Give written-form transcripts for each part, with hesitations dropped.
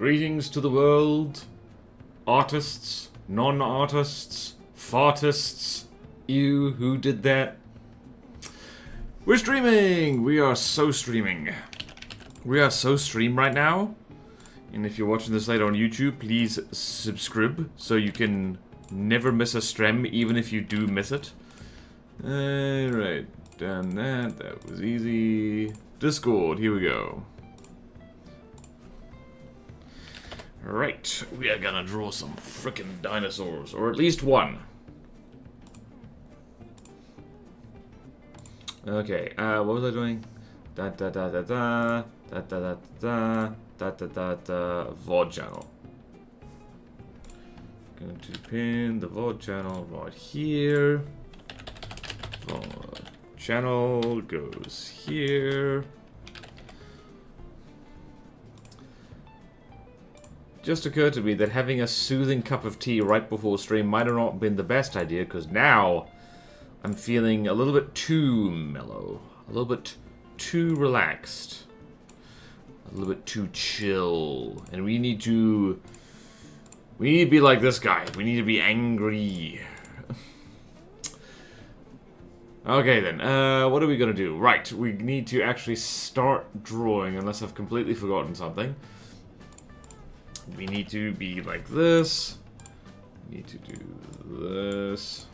Greetings to the world, artists, non-artists, fartists, you who did that. We're streaming! We are so streaming. We are so stream right now. And if you're watching this later on YouTube, please subscribe so you can never miss a stream, even if you do miss it. Alright, done that. That was easy. Discord, here we go. Right, we are gonna draw some frickin' dinosaurs, or at least one. Okay, what was I doing? Da da da da da da da da da da da VOD channel. Going to pin the VOD channel right here. VOD channel goes here. Just occurred to me that having a soothing cup of tea right before stream might have not been the best idea, because now I'm feeling a little bit too mellow, a little bit too relaxed, a little bit too chill, and we need to be like this guy. We need to be angry. Okay then, what are we gonna do? Right, we need to actually start drawing, unless I've completely forgotten something. We need to be like this. We need to do this.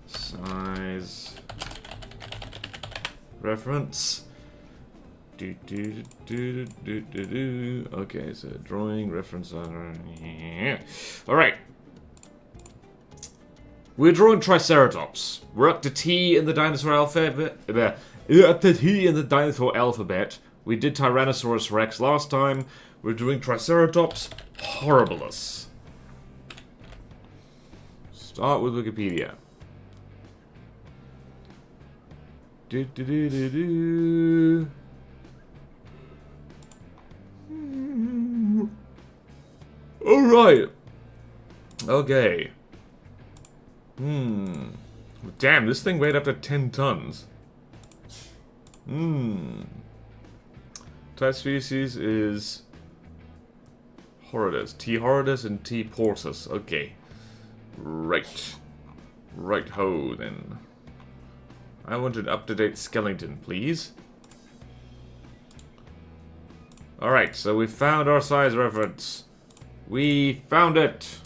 Size. Reference. Okay, so drawing, reference. Alright. We're drawing Triceratops. We're up to T in the dinosaur alphabet. Up to T in the dinosaur alphabet. We did Tyrannosaurus Rex last time. We're doing Triceratops horribilis. Start with Wikipedia. Alright. Okay. Damn, this thing weighed up to 10 tons. Type species is Horridus. T. horridus and T. portus. Okay. Right. Right ho, then. I want an up-to-date skeleton, please. Alright, so we found our size reference. We found it.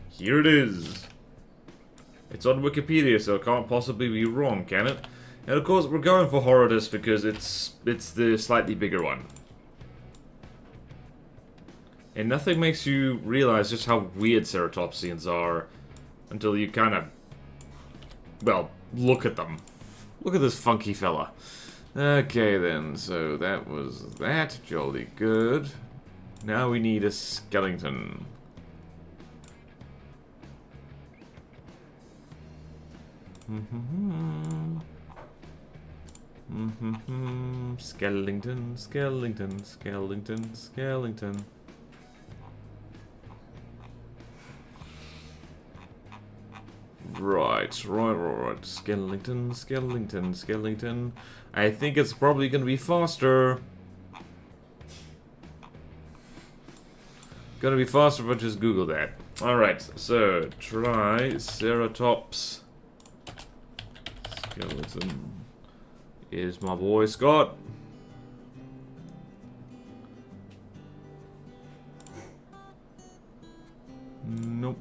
Here it is. It's on Wikipedia, so it can't possibly be wrong, can it? And of course, we're going for Horridus because it's the slightly bigger one. And nothing makes you realize just how weird ceratopsians are until you kind of, well, look at them. Look at this funky fella. Okay then, so that was that. Jolly good. Now we need a skeleton. Skellington, Skellington, Skellington, Skellington. Right. Skellington, Skellington, Skellington. I think it's probably gonna be faster. Gonna be faster if I just Google that. Alright, so Triceratops skeleton is my boy Scott. Nope.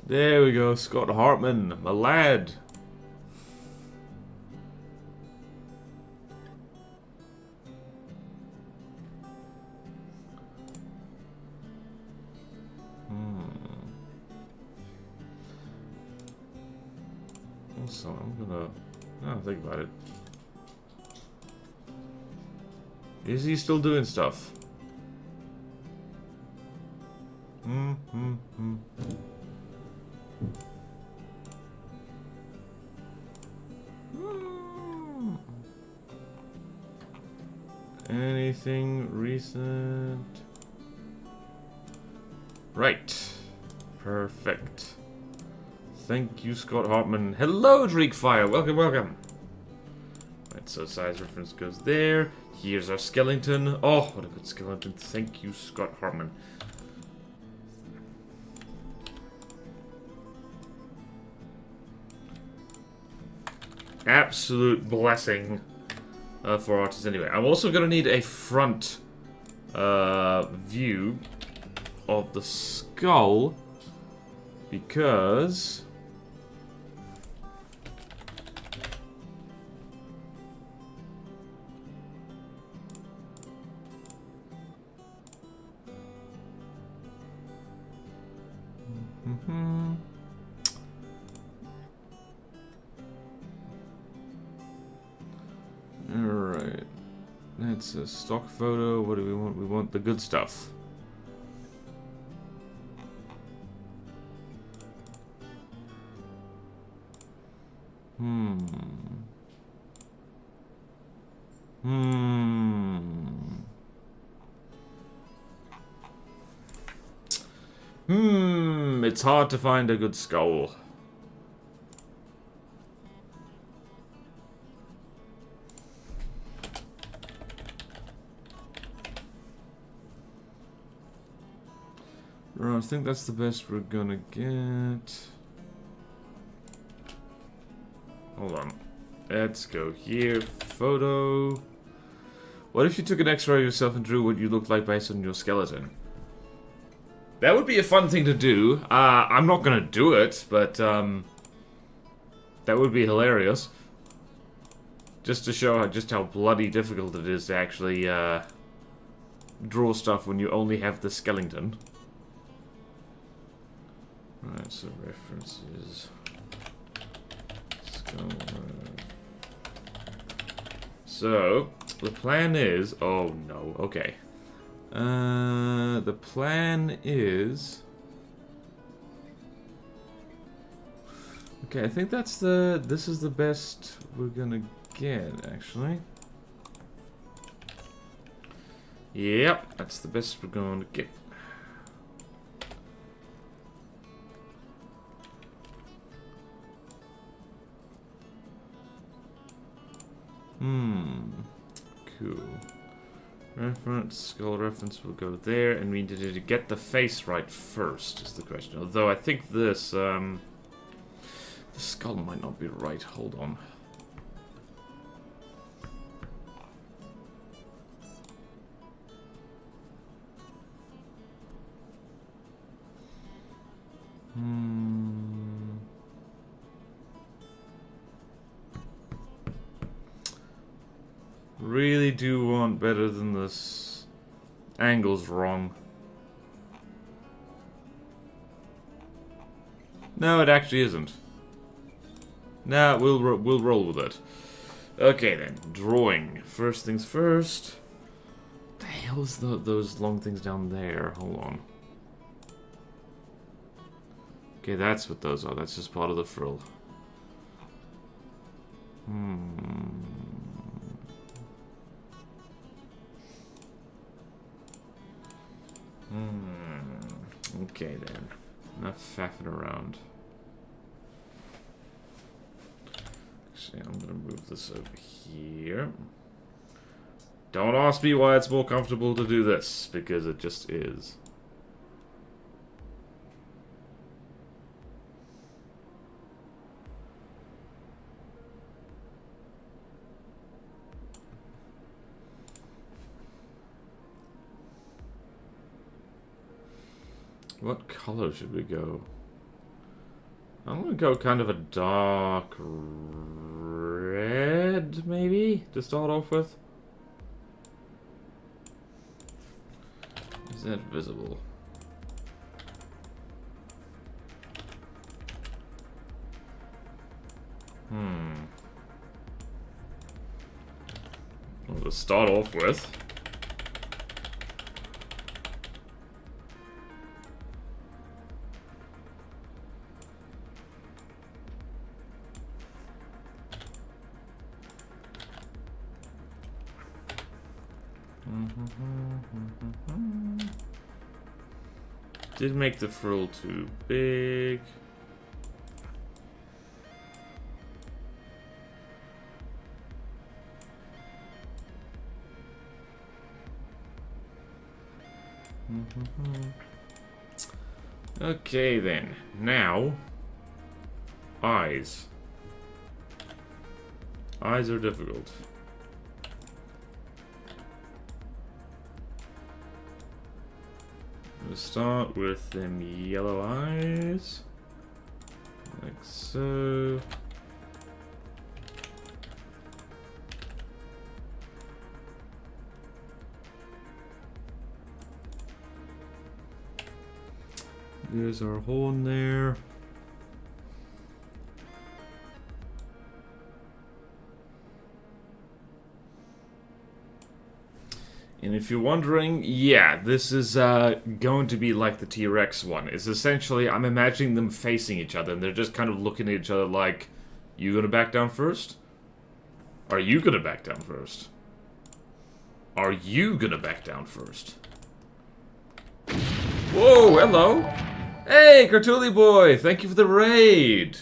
There we go, Scott Hartman, my lad. Also, I'm gonna... now think about it. Is he still doing stuff? Anything recent? Right. Perfect. Thank you, Scott Hartman. Hello, Dreekfire. Welcome, welcome. Right, so size reference goes there. Here's our skeleton. Oh, what a good skeleton. Thank you, Scott Hartman. Absolute blessing for artists anyway. I'm also going to need a front view of the skull because Alright. That's a stock photo. What do we want? We want the good stuff. It's hard to find a good skull. Right, I think that's the best we're gonna get. Hold on. Let's go here. Photo. What if you took an X-ray of yourself and drew what you looked like based on your skeleton? That would be a fun thing to do. I'm not gonna do it, but that would be hilarious. Just to show just how bloody difficult it is to actually draw stuff when you only have the skeleton. Alright, so references. So, the plan is... Oh, no. Okay. The plan is... Okay, I think that's the... This is the best we're gonna get, actually. Yep, that's the best we're going to get. Cool. Reference, skull reference will go there, and we need to get the face right first, is the question. Although I think this, the skull might not be right. Hold on. Really do want better than this. Angle's wrong. No, it actually isn't. Nah, we'll roll with it. Okay then, drawing. First things first. What the hell is those long things down there? Hold on. Okay, that's what those are. That's just part of the frill. Okay then. Enough faffing around. Actually, I'm gonna move this over here. Don't ask me why it's more comfortable to do this, because it just is. What color should we go? I'm gonna go kind of a dark red, maybe, to start off with. Is that visible? Well, to start off with. Did make the frill too big. Okay then, now eyes. Eyes are difficult. We'll start with them yellow eyes, like so. There's our horn there. And if you're wondering, yeah, this is going to be like the T-Rex one. It's essentially, I'm imagining them facing each other, and they're just kind of looking at each other like, you gonna back down first? Are you gonna back down first? Are you gonna back down first? Whoa, hello! Hey, Cartooli boy, thank you for the raid!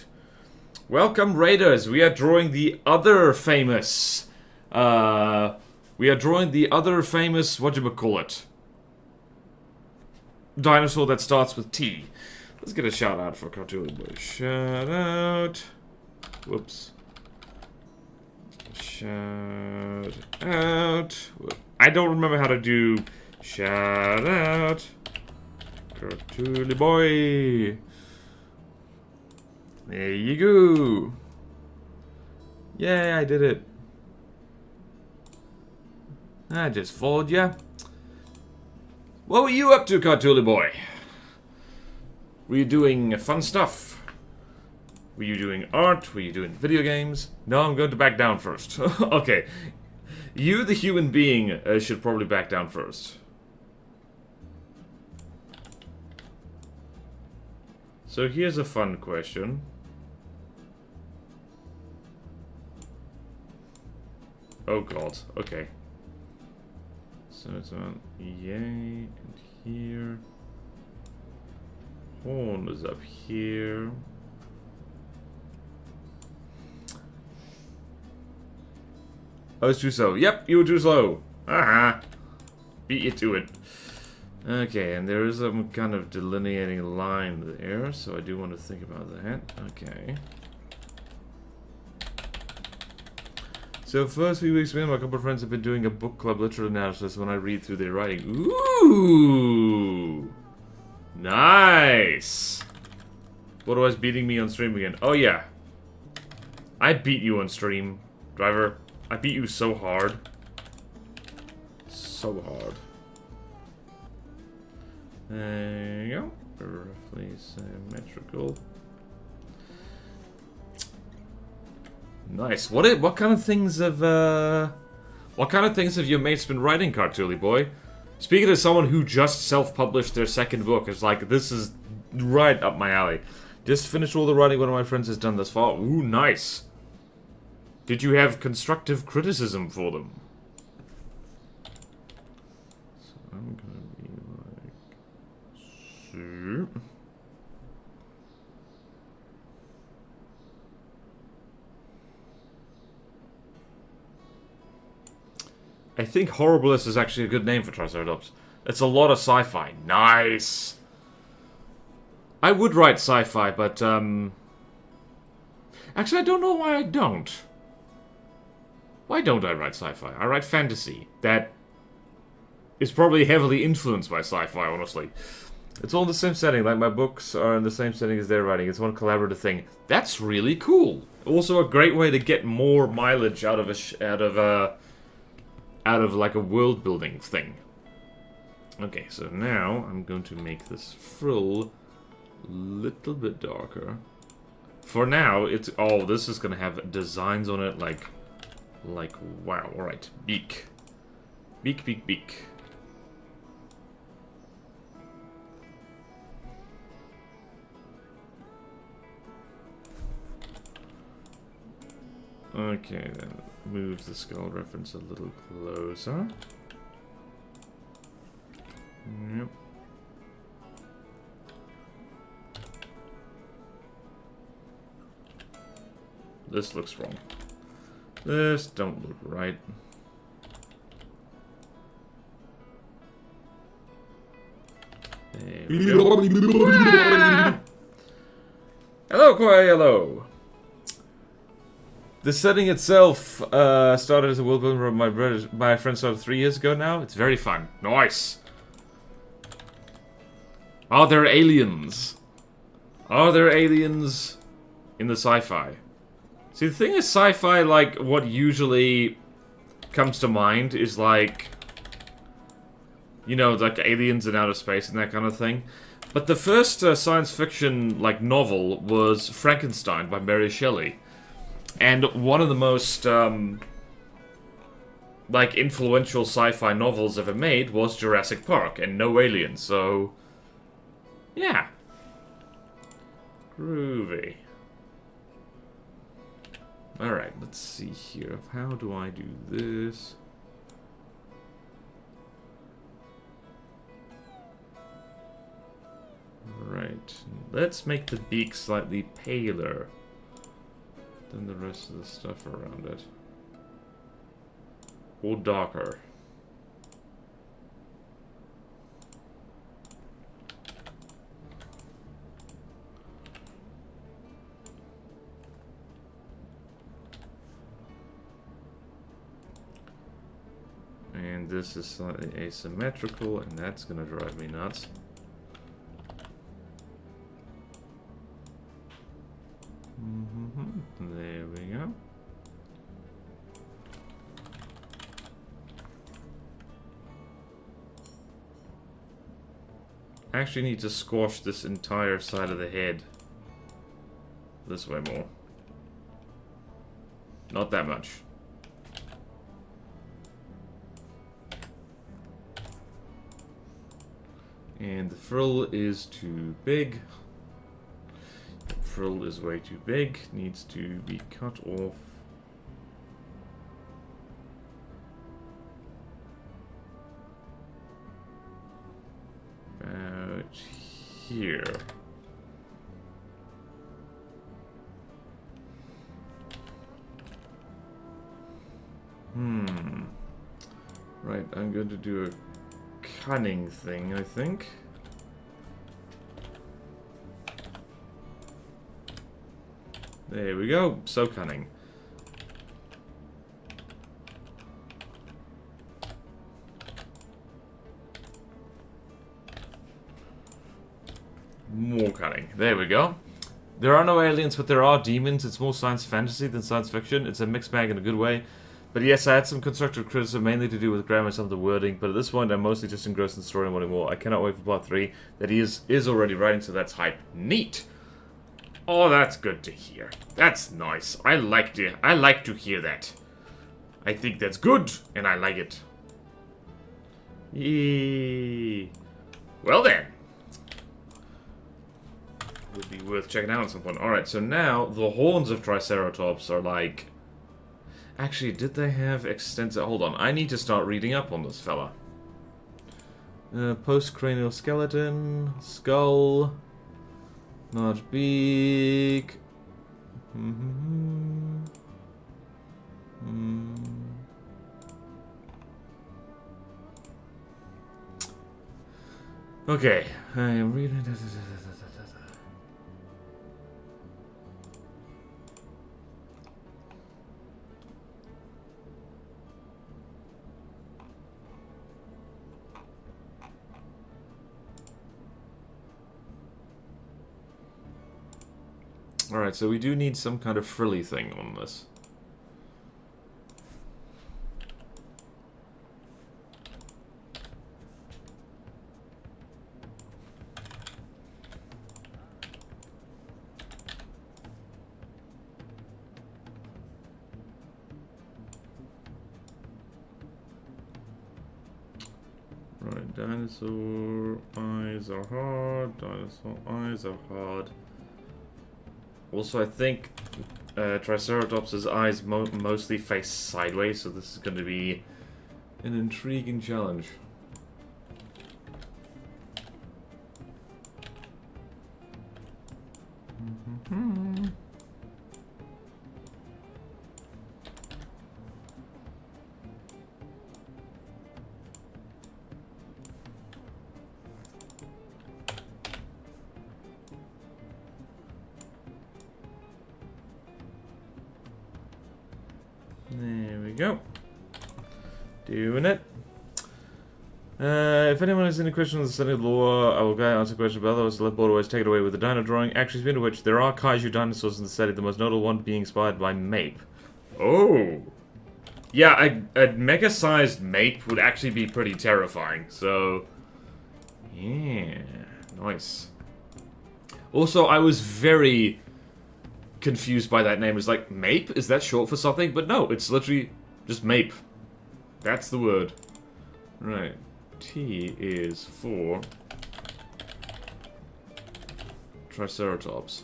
Welcome, raiders. We are drawing the other famous, whatchamacallit, dinosaur that starts with T. Let's get a shout out for Cartooli boy. Shout out. Whoops. Shout out. I don't remember how to do shout out. Cartooli boy. There you go. Yeah, I did it. I just followed ya. What were you up to, Cartooli boy? Were you doing fun stuff? Were you doing art? Were you doing video games? No, I'm going to back down first. Okay. You, the human being, should probably back down first. So here's a fun question. Oh god, okay. So it's on yay and here. Horn is up here. Oh, it's too slow. Yep, you were too slow. Aha. Beat you to it. Okay, and there is some kind of delineating line there, so I do want to think about that. Okay. So, first few weeks, me and my couple of friends have been doing a book club literature analysis when I read through their writing. Ooh! Nice! Otherwise beating me on stream again. Oh, yeah. I beat you on stream, driver. I beat you so hard. So hard. There you go. Roughly symmetrical. Nice. What kind of things have your mates been writing, Cartooli boy? Speaking as someone who just self-published their second book, it's like this is right up my alley. Just finished all the writing one of my friends has done thus far. Ooh, nice. Did you have constructive criticism for them? So I'm gonna be like so. I think Horriblest is actually a good name for Triceratops. It's a lot of sci-fi. Nice! I would write sci-fi, but, actually, I don't know why I don't. Why don't I write sci-fi? I write fantasy. That is probably heavily influenced by sci-fi, honestly. It's all in the same setting. Like, my books are in the same setting as their writing. It's one collaborative thing. That's really cool. Also a great way to get more mileage out of like a world building thing. Okay, so now I'm going to make this frill a little bit darker. For now, it's this is gonna have designs on it like wow. All right, beak, beak, beak, beak. Okay, then move the skull reference a little closer. Yep. This looks wrong. This don't look right. There we go. Hello, Koi, hello. The setting itself started as a world builder my friend started 3 years ago now. It's very fun. Nice. Are there aliens? Are there aliens in the sci-fi? See, the thing is, sci-fi, like, what usually comes to mind is, like, you know, like aliens in outer space and that kind of thing. But the first science fiction, like, novel was Frankenstein by Mary Shelley. And one of the most, like, influential sci-fi novels ever made was Jurassic Park, and no aliens, so... yeah. Groovy. Alright, let's see here. How do I do this? Right. Let's make the beak slightly paler than the rest of the stuff around it. Or darker. And this is slightly asymmetrical, and that's gonna drive me nuts. There we go. I actually need to squash this entire side of the head. This way more. Not that much. And the frill is too big. The frill is way too big. Needs to be cut off. About here. Right, I'm going to do a cunning thing, I think. There we go. So cunning. More cunning. There we go. There are no aliens, but there are demons. It's more science fantasy than science fiction. It's a mixed bag in a good way. But yes, I had some constructive criticism, mainly to do with grammar and some of the wording, but at this point I'm mostly just engrossed in the story and wanting more. I cannot wait for part 3 that he is already writing, so that's hype. Neat! Oh, that's good to hear. That's nice. I like to hear that. I think that's good, and I like it. Yee. Well then. Would be worth checking out at some point. Alright, so now the horns of Triceratops are like... Actually, did they have extensive... Hold on, I need to start reading up on this fella. Postcranial skeleton, skull, large beak. Okay, I am reading... Alright, so we do need some kind of frilly thing on this. Right, dinosaur eyes are hard, dinosaur eyes are hard. Also, I think Triceratops' eyes mostly face sideways, so this is going to be an intriguing challenge. go. Doing it. If anyone has any questions on the setting of the lore, I will go answer questions, but otherwise let Borderways take it away with the dino drawing. Actually, speaking of which, there are kaiju dinosaurs in the setting, the most notable one being inspired by Mape. Oh! Yeah, a mega-sized Mape would actually be pretty terrifying, so... Yeah, nice. Also, I was very confused by that name. It's like, Mape? Is that short for something? But no, it's literally just Mape. That's the word. Right. T is for Triceratops.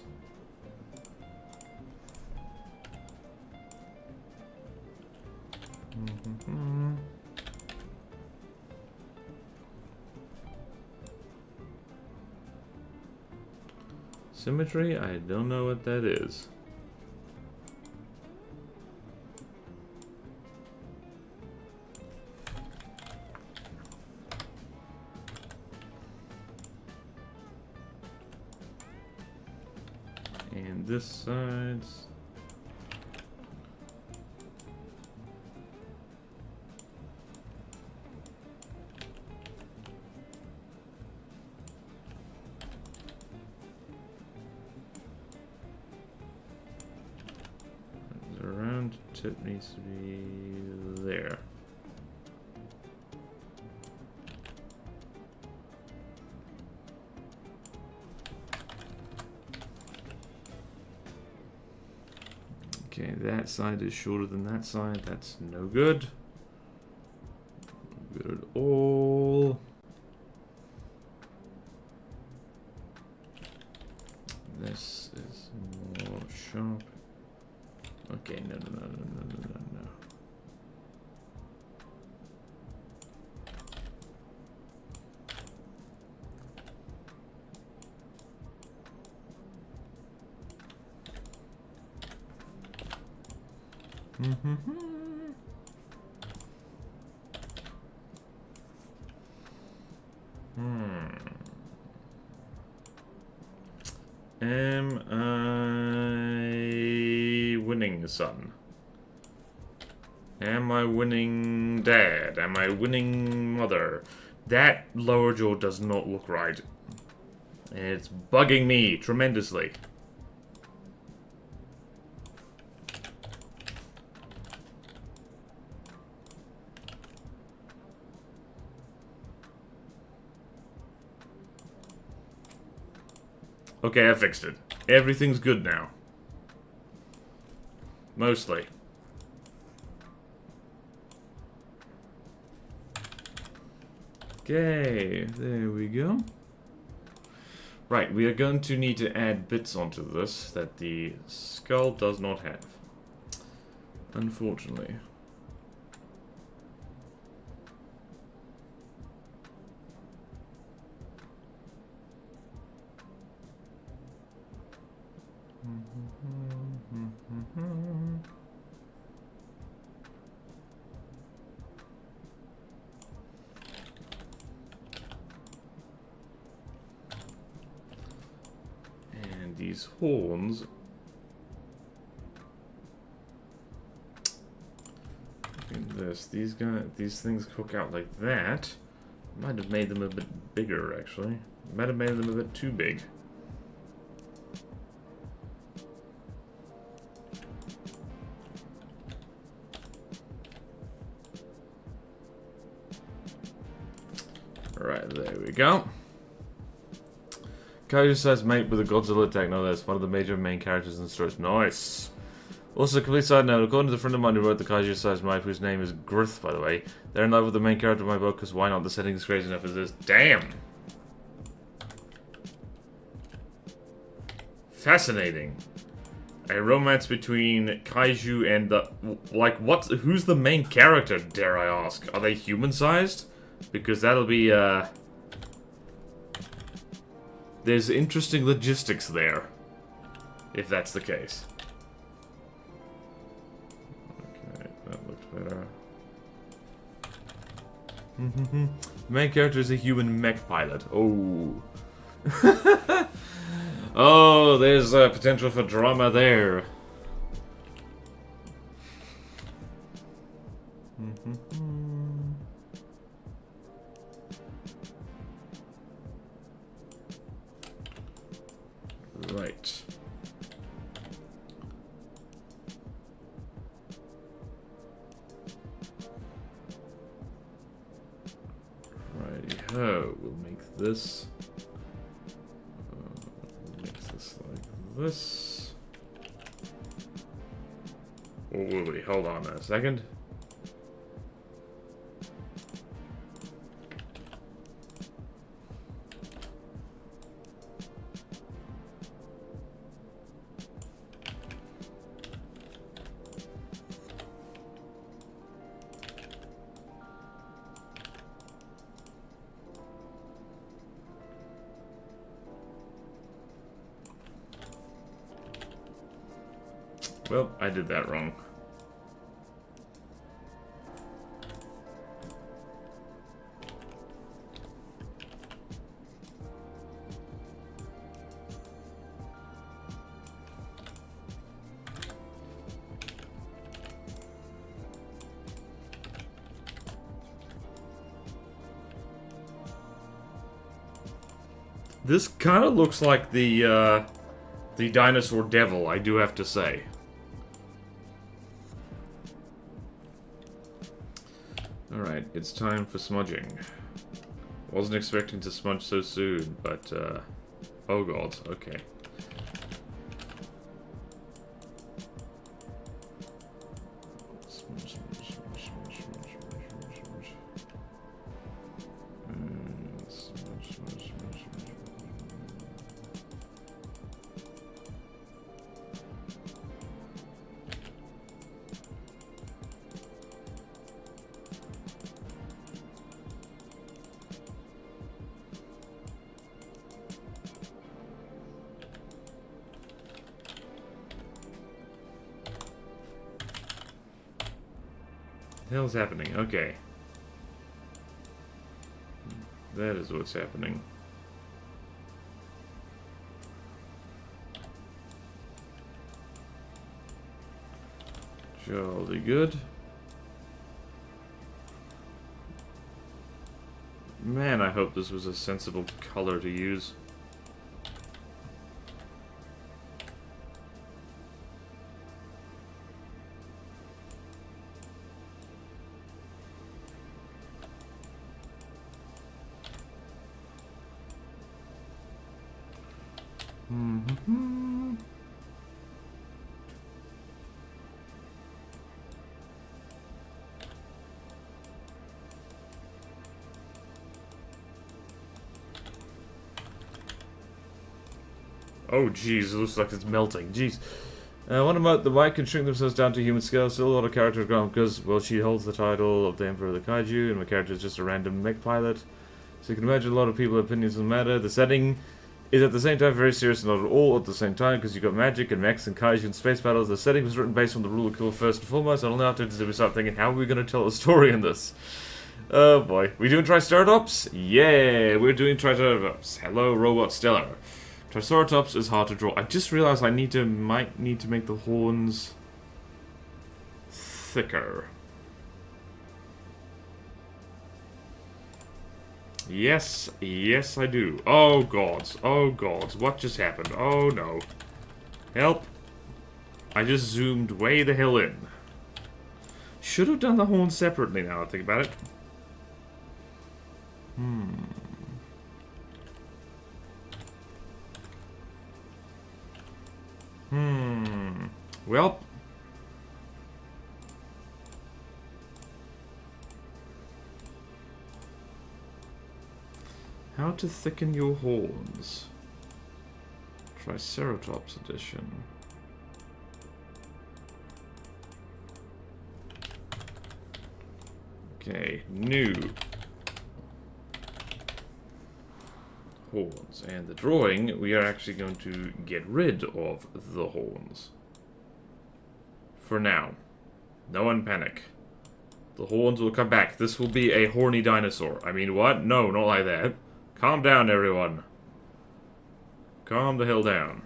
Symmetry? I don't know what that is. And this side's... the round tip needs to be there. Okay, that side is shorter than that side. That's no good. No good at all. This is more sharp. Okay, no. Am I winning, son? Am I winning, dad? Am I winning, mother? That lower jaw does not look right. And it's bugging me tremendously. Okay, I fixed it. Everything's good now. Mostly. Okay, there we go. Right, we are going to need to add bits onto this that the skull does not have. Unfortunately. And these horns. These things hook out like that. Might have made them a bit bigger, actually. Might have made them a bit too big. Alright, there we go. Kaiju-sized mate with a Godzilla attack. No, that's one of the major main characters in the story. Nice. Also, complete side note, according to the friend of mine who wrote the Kaiju-sized mate, whose name is Grith, by the way, they're in love with the main character of my book, because why not? The setting is crazy enough as this. Damn! Fascinating. A romance between Kaiju and the... Like, what? Who's the main character, dare I ask? Are they human-sized? Because that'll be, there's interesting logistics there. If that's the case. Okay, that looks better. The main character is a human mech pilot. Oh. Oh, there's potential for drama there. Right. Righty-ho. We'll make this. Mix this like this. Oh, wait, hold on a second. Well, I did that wrong. This kind of looks like the dinosaur devil, I do have to say. Alright, it's time for smudging. Wasn't expecting to smudge so soon, but, oh god, okay. Smudge, smudge, smudge, smudge, smudge, smudge, smudge. Smudge, smudge, smudge, smudge. What the hell's happening? Okay. That is what's happening. Jolly good. Man, I hope this was a sensible color to use. Oh, jeez, it looks like it's melting. Jeez. What about the white can shrink themselves down to human scale? Still a lot of characters gone because, well, she holds the title of the Emperor of the Kaiju, and my character is just a random mech pilot. So you can imagine a lot of people's opinions on the matter. The setting is at the same time very serious and not at all at the same time, because you've got magic and mechs and kaiju and space battles. The setting was written based on the rule of kill first and foremost. I don't know after we start thinking, how are we going to tell a story in this? Oh boy. We doing Triceratops? Yeah, we're doing Triceratops. Hello, Robot Stellar. Triceratops is hard to draw. I just realized I might need to make the horns thicker. Yes, yes I do. Oh gods, what just happened? Oh no. Help. I just zoomed way the hell in. Should have done the horns separately now I think about it. Well. How to thicken your horns. Triceratops edition. Okay, new. Horns. And the drawing, we are actually going to get rid of the horns. For now. No one panic. The horns will come back. This will be a horny dinosaur. I mean, what? No, not like that. Calm down, everyone. Calm the hell down.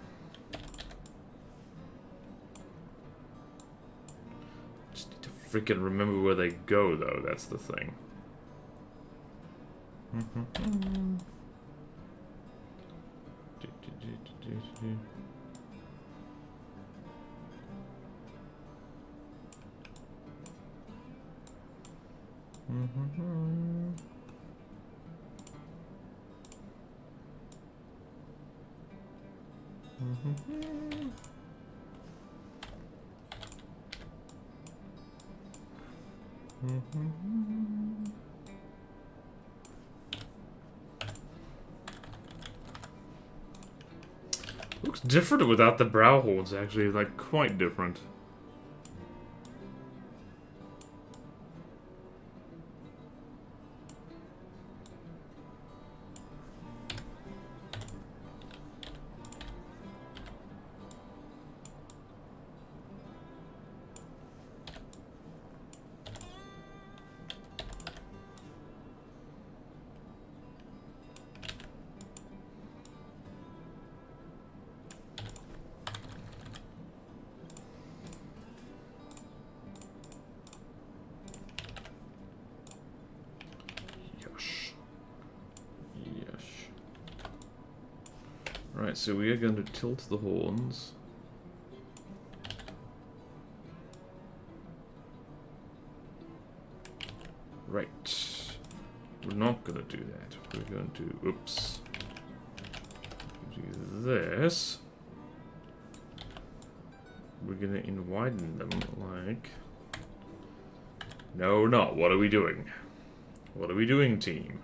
Just need to freaking remember where they go, though. That's the thing. Looks different without the brow holes, actually, like quite different. Right, so we are going to tilt the horns. Right. We're not going to do that. We're going to, oops. Do this. We're going to widen them like... No, we're not. What are we doing? What are we doing, team?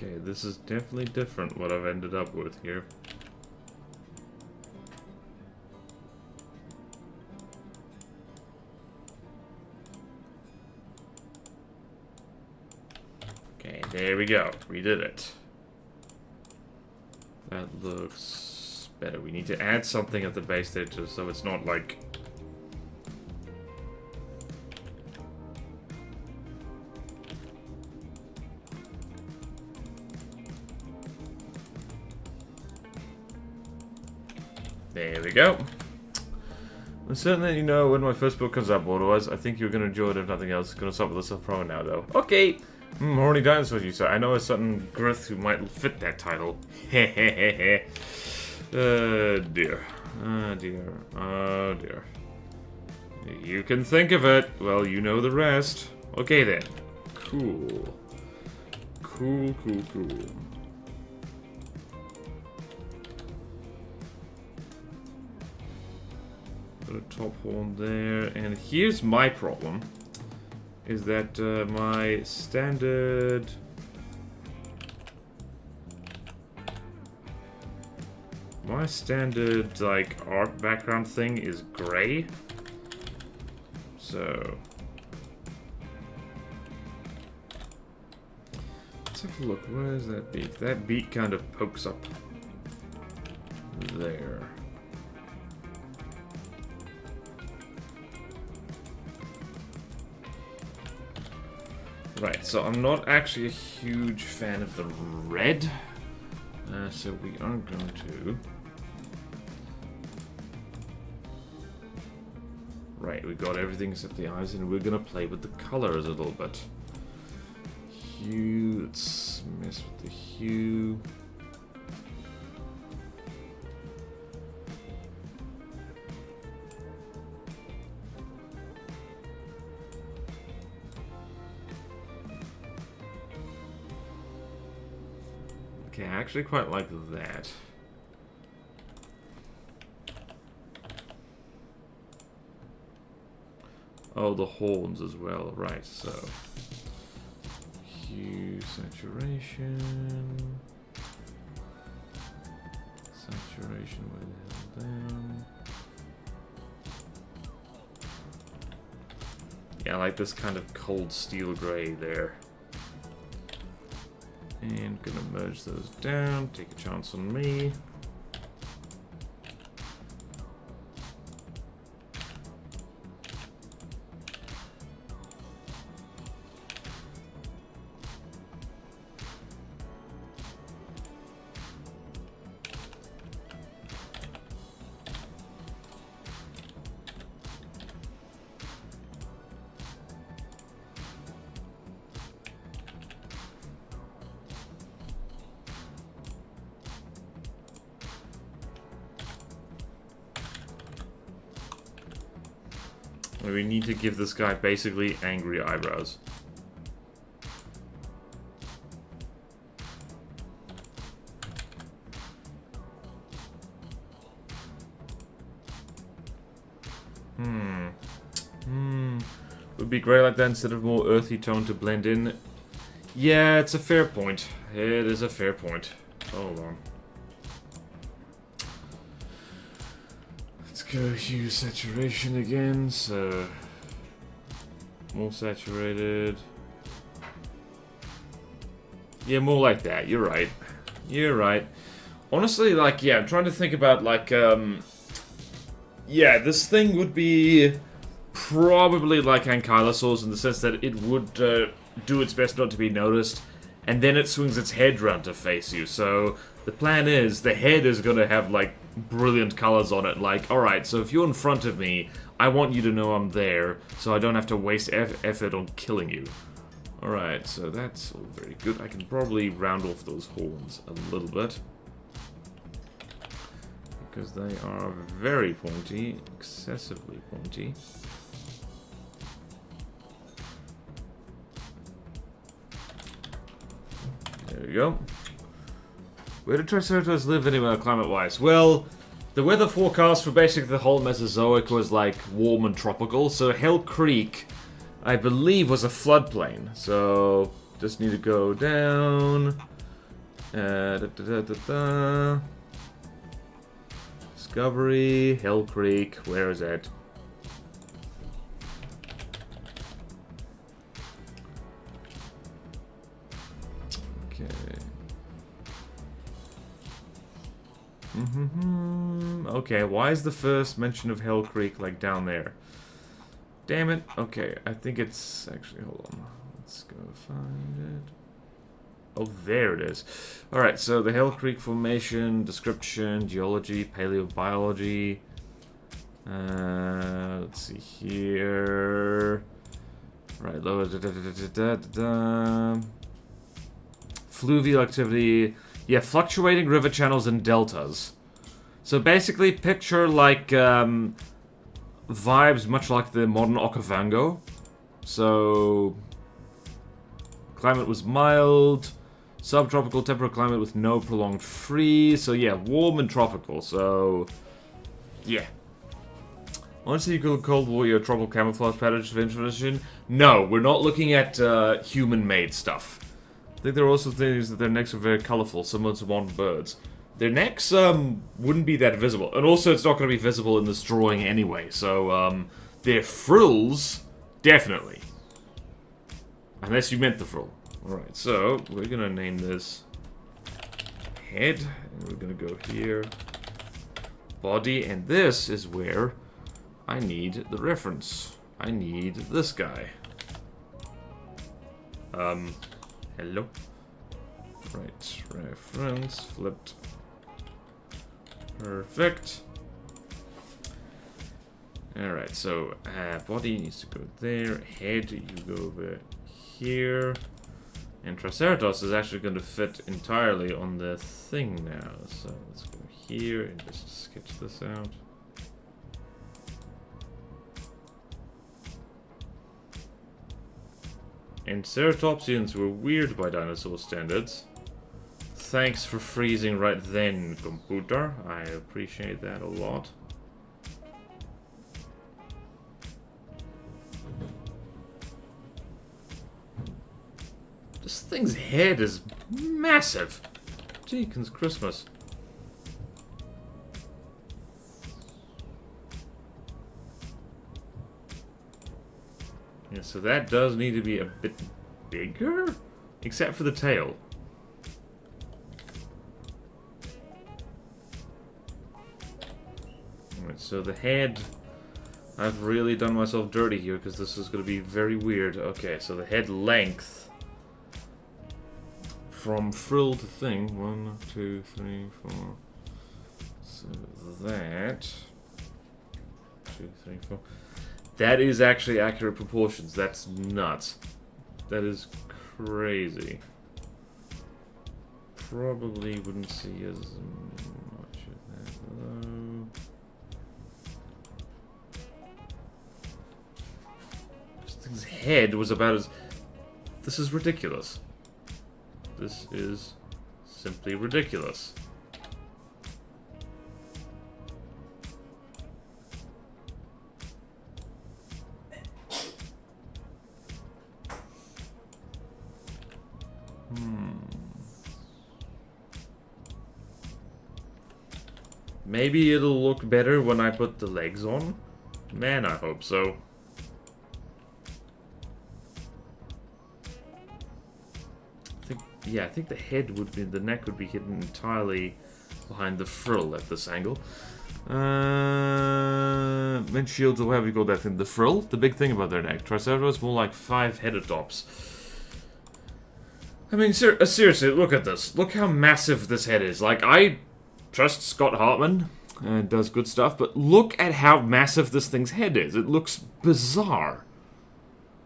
Okay, this is definitely different what I've ended up with here. Okay, there we go. We did it. That looks better. We need to add something at the base there just so it's not like... There we go. I'm certain that you know when my first book comes out, otherwise I think you're going to enjoy it if nothing else. Gonna stop with the self-promo now, though. Okay! Horny dinosaurs, you say. I know a certain girth who might fit that title. Hehehehe. Dear. Oh, dear. Oh, dear. You can think of it. Well, you know the rest. Okay, then. Cool. Cool, cool, cool. Put a top horn there, and here's my problem, is that my standard like art background thing is gray, so let's have a look. Where is that beak? That beak kind of pokes up there. Right, so I'm not actually a huge fan of the red, so we are going to... Right, we got everything except the eyes, and we're going to play with the colors a little bit. Hue, let's mess with the hue. Okay, I actually quite like that. Oh, the horns as well, right, so. Hue, saturation. Saturation with down. Yeah, I like this kind of cold steel gray there. And gonna merge those down, take a chance on me. We need to give this guy basically angry eyebrows. Would be great like that instead of more earthy tone to blend in. Yeah, it's a fair point. It is a fair point. Hold on. Let's go hue saturation again, so... More saturated. Yeah, more like that. You're right. You're right. Honestly, like, yeah, I'm trying to think about, like, yeah, this thing would be probably like Ankylosaurus in the sense that it would do its best not to be noticed, and then it swings its head round to face you. So the plan is the head is going to have, like, brilliant colors on it. Like, alright, so if you're in front of me, I want you to know I'm there, so I don't have to waste effort on killing you. Alright, so that's all very good. I can probably round off those horns a little bit, because they are very pointy, excessively pointy. There we go. Where do Triceratops live anywhere climate-wise? Well, the weather forecast for basically the whole Mesozoic was like warm and tropical, so Hell Creek, I believe, was a floodplain. So, just need to go down. Discovery, Hell Creek, where is it? Okay. Okay, why is the first mention of Hell Creek, like, down there? Damn it. Okay, I think it's... Actually, hold on. Let's go find it. Oh, there it is. Alright, so the Hell Creek Formation, description, geology, paleobiology. Let's see here. Right, lower... Fluvial activity. Yeah, fluctuating river channels and deltas. So basically, picture like vibes much like the modern Okavango. So climate was mild, subtropical temperate climate with no prolonged freeze. So yeah, warm and tropical. So yeah. Honestly, you could Cold War your tropical camouflage patterns of information. No, we're not looking at human-made stuff. I think there are also things that their necks are very colorful, similar to modern birds. Their necks wouldn't be that visible, and also it's not going to be visible in this drawing anyway. So their frills, definitely, unless you meant the frill. All right, so we're gonna name this head, and we're gonna go here, body, and this is where I need the reference. I need this guy. Hello. Right, reference, flipped. Perfect. Alright, so body needs to go there, head, you go over here. And Triceratops is actually going to fit entirely on the thing now. So let's go here and just sketch this out. And ceratopsians were weird by dinosaur standards. Thanks for freezing right then, computer. I appreciate that a lot. This thing's head is massive. Jeekins Christmas. Yeah, so that does need to be a bit bigger, except for the tail. Alright, so the head, I've really done myself dirty here because this is going to be very weird. Okay, so the head length from frill to thing, 1, 2, 3, 4. So that 2, 3, 4. That is actually accurate proportions. That's nuts. That is crazy. Probably wouldn't see as much of that though. thing's head was about as... This is ridiculous. This is simply ridiculous. Maybe it'll look better when I put the legs on? Man, I hope so. I think the head would be, the neck would be hidden entirely behind the frill at this angle. Windshields, or whatever you call that thing. The frill? The big thing about their neck. Triceratops more like 5-headed tops. I mean, seriously, look at this. Look how massive this head is. Like, I trust Scott Hartman and does good stuff, but look at how massive this thing's head is. It looks bizarre.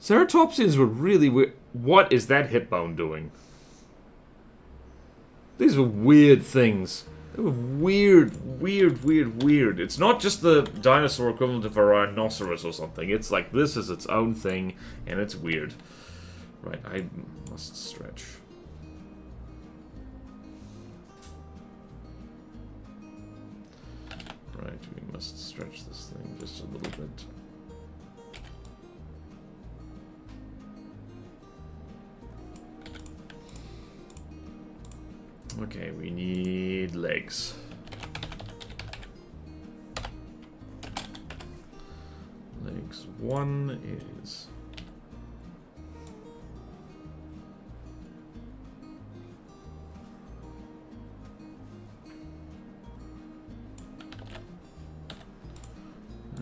Ceratopsians were really weird. What is that hip bone doing? These were weird things. They were weird. It's not just the dinosaur equivalent of a rhinoceros or something. It's like this is its own thing, and it's weird. Right, I must stretch. Right, we must stretch this thing just a little bit. Okay, we need legs. Legs 1 is...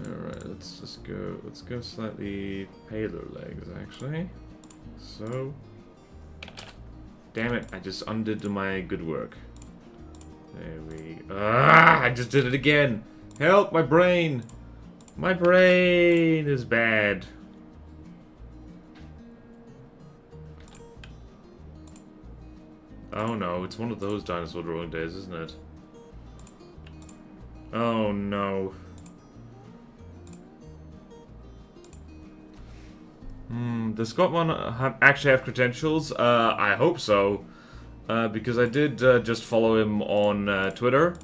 Alright, let's go slightly paler legs, actually. So... Damn it, I just undid my good work. There we... I just did it again! Help, my brain! My brain is bad. Oh no, it's one of those dinosaur drawing days, isn't it? Oh no. Does Scott one actually have credentials? I hope so. Because I did just follow him on Twitter.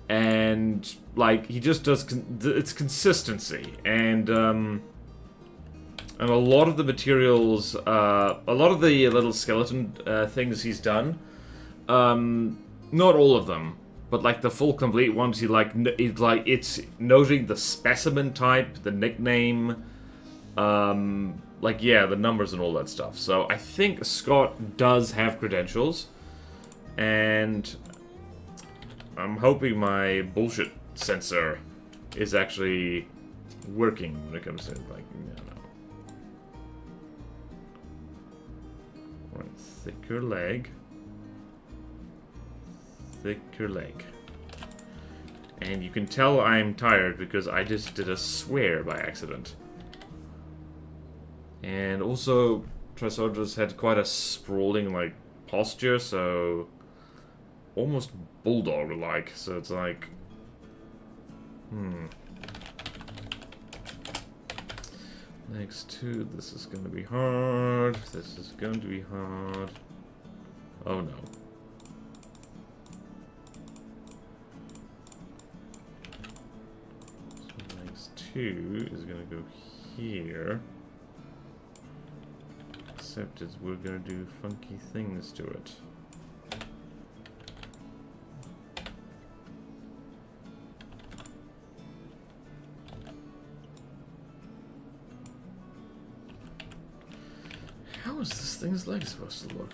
And, like, he just does... it's consistency. And a lot of the materials... a lot of the little skeleton things he's done... not all of them. But, like, the full complete ones, it's noting the specimen type, the nickname... like, yeah, the numbers and all that stuff. So, I think Scott does have credentials. And I'm hoping my bullshit sensor is actually working when it comes to, like, Right, thicker leg. Thicker leg. And you can tell I'm tired because I just did a swear by accident. And also, Triceratops had quite a sprawling, like, posture, so... almost bulldog-like, so it's like... Next two, this is gonna be hard, this is going to be hard... Oh no. So next two is gonna go here. Except we're gonna do funky things to it. How is this thing's leg supposed to look?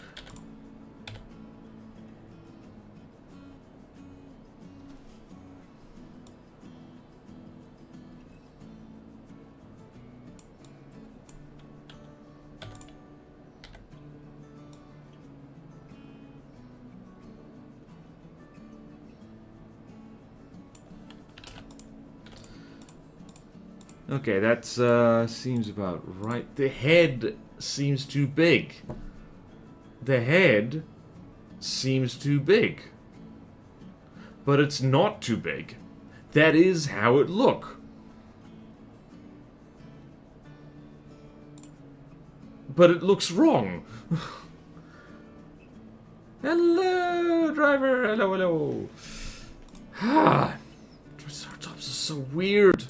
Okay, that seems about right. The head seems too big. The head seems too big. But it's not too big. That is how it look. but it looks wrong. Hello, driver. Hello, hello. Ah, Triceratops is so weird.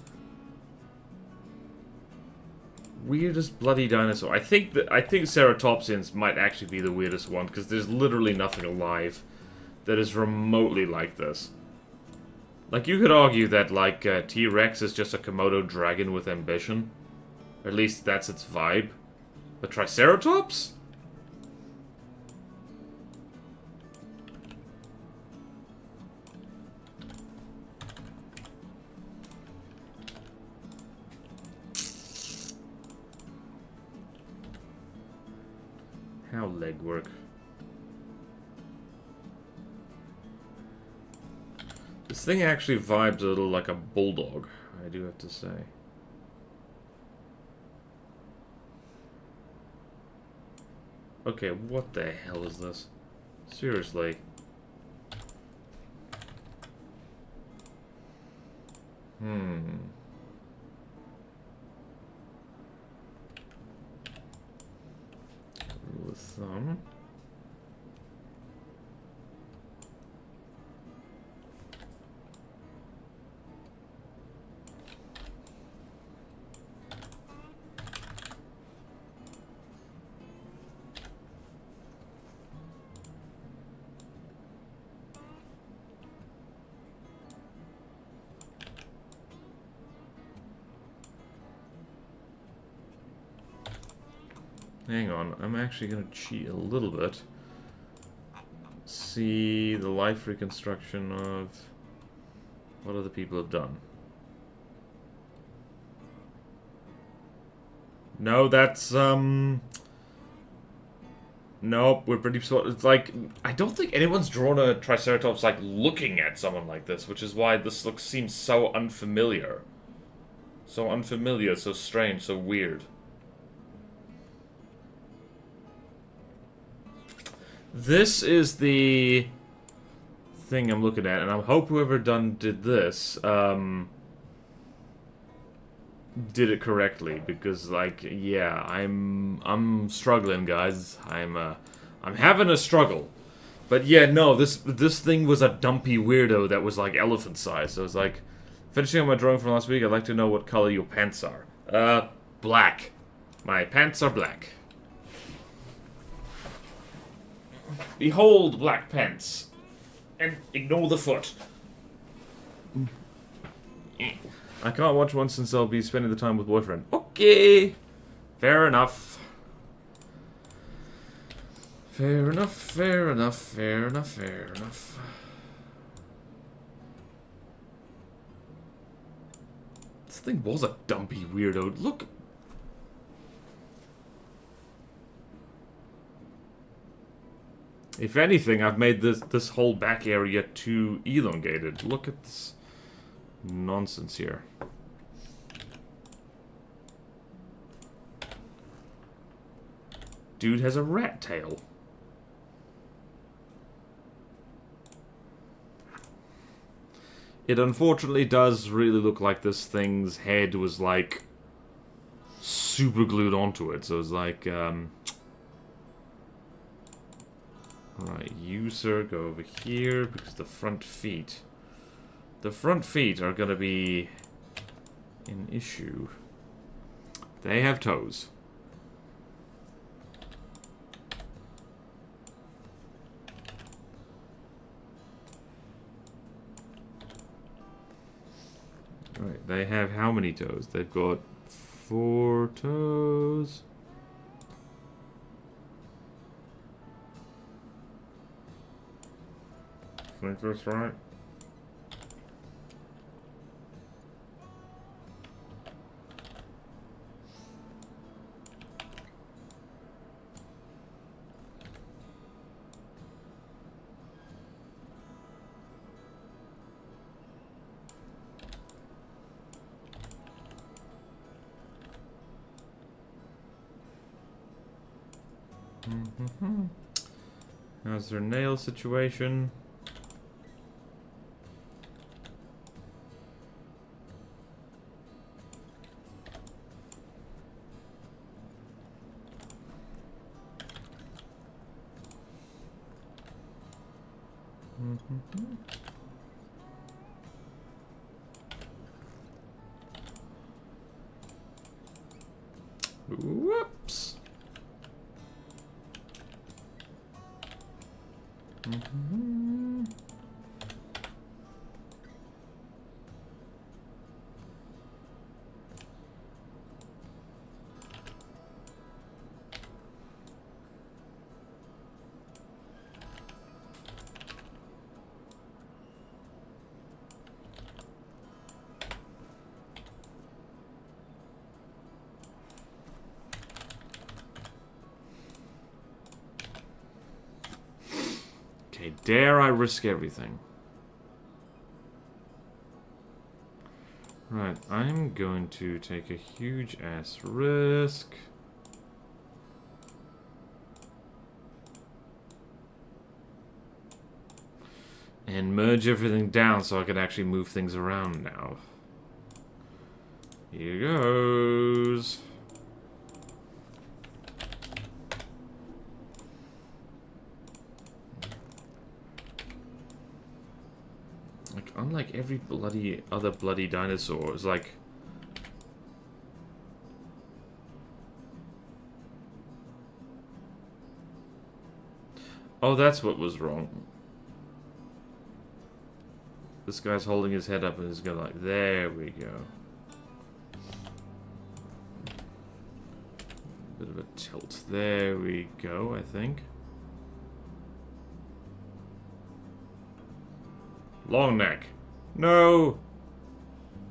Weirdest bloody dinosaur. I think Ceratopsians might actually be the weirdest one because there's literally nothing alive that is remotely like this. Like, you could argue that, like, T-Rex is just a Komodo dragon with ambition. Or at least that's its vibe. But Triceratops? How leg work? This thing actually vibes a little like a bulldog, I do have to say. Okay, what the hell is this? Seriously. Rule of thumb. Hang on, I'm actually gonna cheat a little bit. See the life reconstruction of what other people have done. No, that's nope, we're pretty sort. It's like I don't think anyone's drawn a Triceratops like looking at someone like this, which is why this look seems so unfamiliar. So unfamiliar, so strange, so weird. This is the thing I'm looking at, and I hope whoever did this did it correctly, because like, yeah, I'm struggling, guys. I'm having a struggle. But yeah, no, this thing was a dumpy weirdo that was like elephant size. So it's like, finishing up my drawing from last week, I'd like to know what color your pants are. Black. My pants are black. Behold black pants. And ignore the foot. I can't watch one since I'll be spending the time with boyfriend. Okay. Fair enough. Fair enough, fair enough, fair enough, fair enough. This thing was a dumpy weirdo. Look. If anything, I've made this whole back area too elongated. Look at this nonsense here. Dude has a rat tail. It unfortunately does really look like this thing's head was like super glued onto it. So it's like, alright, you, sir, go over here, because the front feet are gonna be an issue. They have toes. Alright, they have how many toes? They've got 4 toes. Think that's right? How's their nail situation? Whoops. Okay, dare I risk everything? Right, I'm going to take a huge ass risk. And merge everything down so I can actually move things around now. Here goes. Like, unlike every other bloody dinosaur, it's like... Oh, that's what was wrong. This guy's holding his head up and he's going like, there we go. Bit of a tilt. There we go, I think. Long neck. No!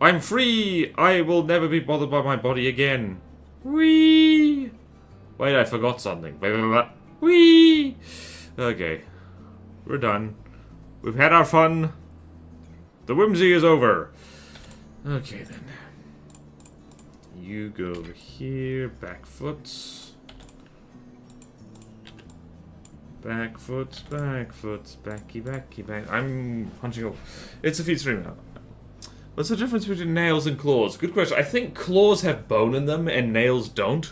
I'm free! I will never be bothered by my body again. Whee! Wait, I forgot something. Whee! Okay. We're done. We've had our fun. The whimsy is over. Okay, then. You go over here. Back foot. Back foot, back foot, backy, backy, back. I'm punching up. It's a feed stream now. What's the difference between nails and claws? Good question. I think claws have bone in them and nails don't.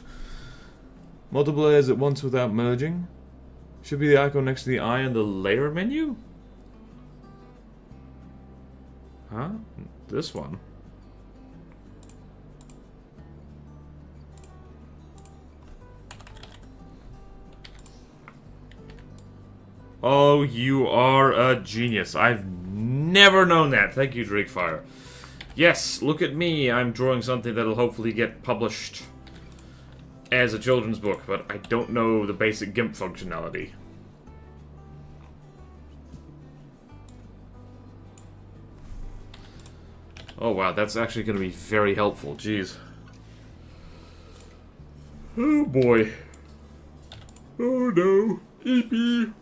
Multiple layers at once without merging. Should be the icon next to the eye in the layer menu? Huh? This one. Oh, you are a genius. I've never known that. Thank you, Drakefire. Yes, look at me. I'm drawing something that'll hopefully get published as a children's book, but I don't know the basic GIMP functionality. Oh wow, that's actually going to be very helpful. Jeez. Oh boy. Oh no. EP.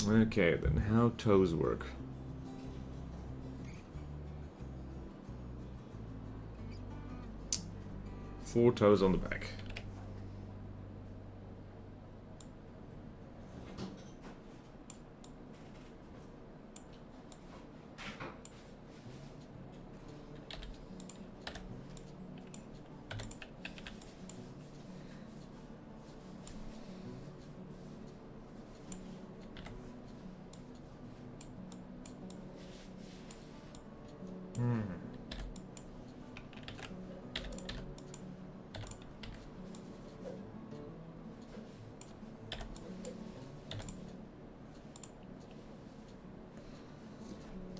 Okay, then how toes work. Four toes on the back.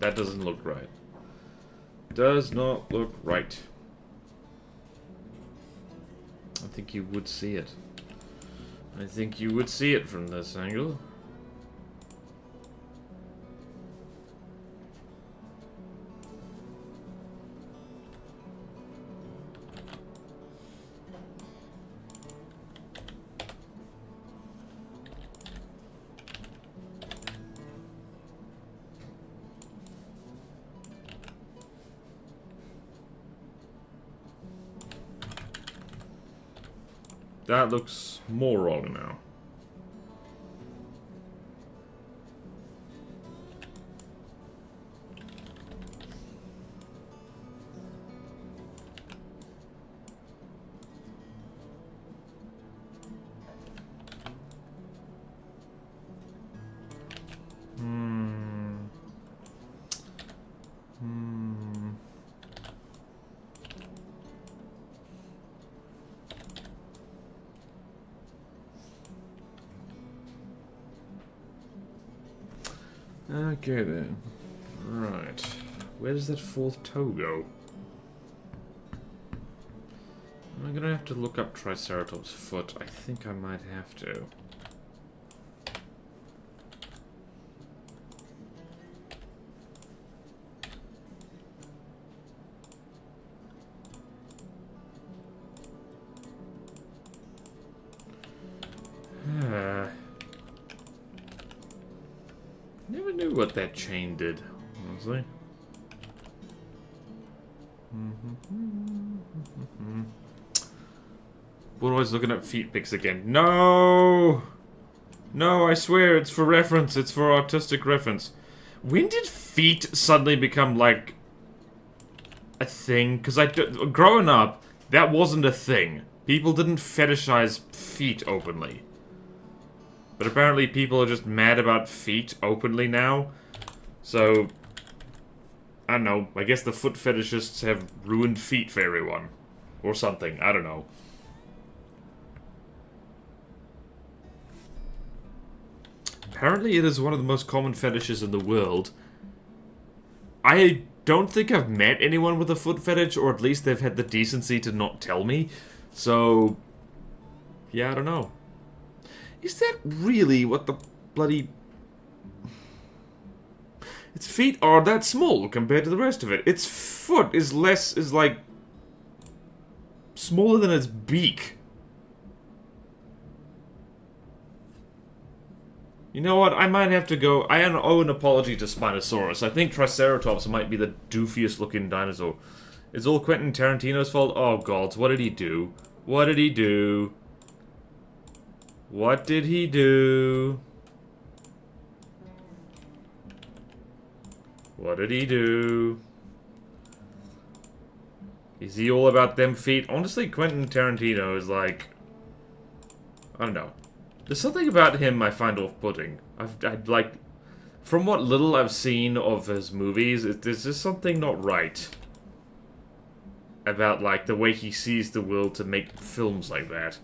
That doesn't look right. Does not look right. I think you would see it. I think you would see it from this angle. That looks more wrong now. Okay then. Right. Where does that fourth toe go? I'm gonna have to look up Triceratops' foot. I think I might have to. Never knew what that chain did, honestly. We're always looking at feet pics again. No! No, I swear, it's for reference. It's for artistic reference. When did feet suddenly become, like, a thing? Because growing up, that wasn't a thing. People didn't fetishize feet openly. But apparently people are just mad about feet openly now. So, I don't know. I guess the foot fetishists have ruined feet for everyone. Or something. I don't know. Apparently it is one of the most common fetishes in the world. I don't think I've met anyone with a foot fetish, or at least they've had the decency to not tell me. So, yeah, I don't know. Is that really what the bloody... Its feet are that small compared to the rest of it. Its foot is like... smaller than its beak. You know what? I might have to go... I owe an apology to Spinosaurus. I think Triceratops might be the doofiest looking dinosaur. It's all Quentin Tarantino's fault? Oh, gods. What did he do? What did he do? What did he do? What did he do? Is he all about them feet? Honestly, Quentin Tarantino is like... I don't know. There's something about him I find off-putting. I'd like... From what little I've seen of his movies, there's just something not right about, like, the way he sees the world to make films like that.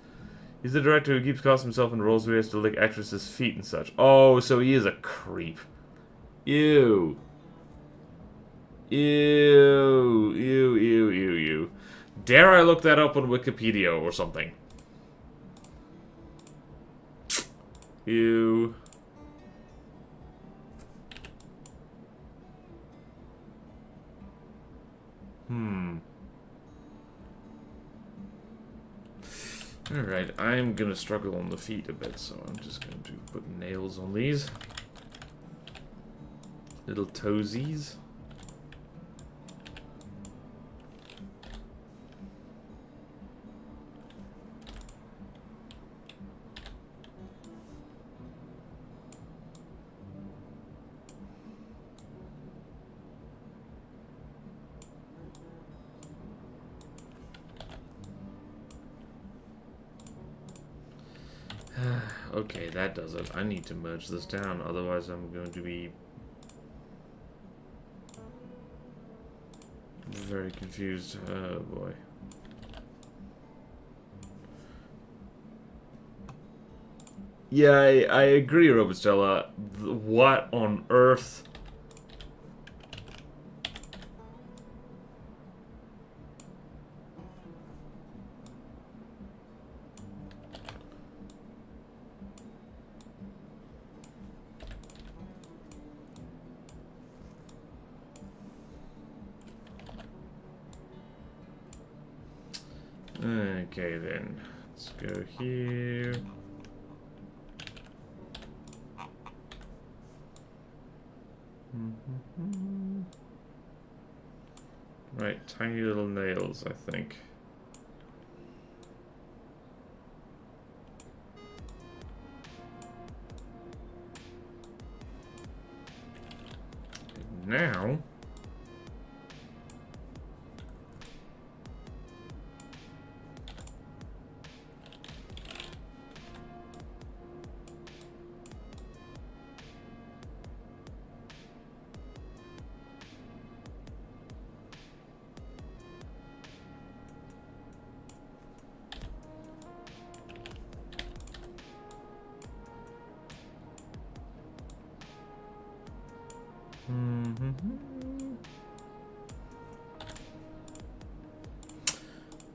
He's the director who keeps casting himself in roles where he has to lick actresses' feet and such. Oh, so he is a creep. Ew. Ew. Ew, ew, ew, ew. Dare I look that up on Wikipedia or something? Ew. Alright, I'm gonna struggle on the feet a bit, so I'm just going to put nails on these. Little toesies. Okay, that does it. I need to merge this down, otherwise I'm going to be very confused. Oh boy. Yeah, I agree, Robustella. What on earth? Okay then, let's go here. Right, tiny little nails, I think. Now...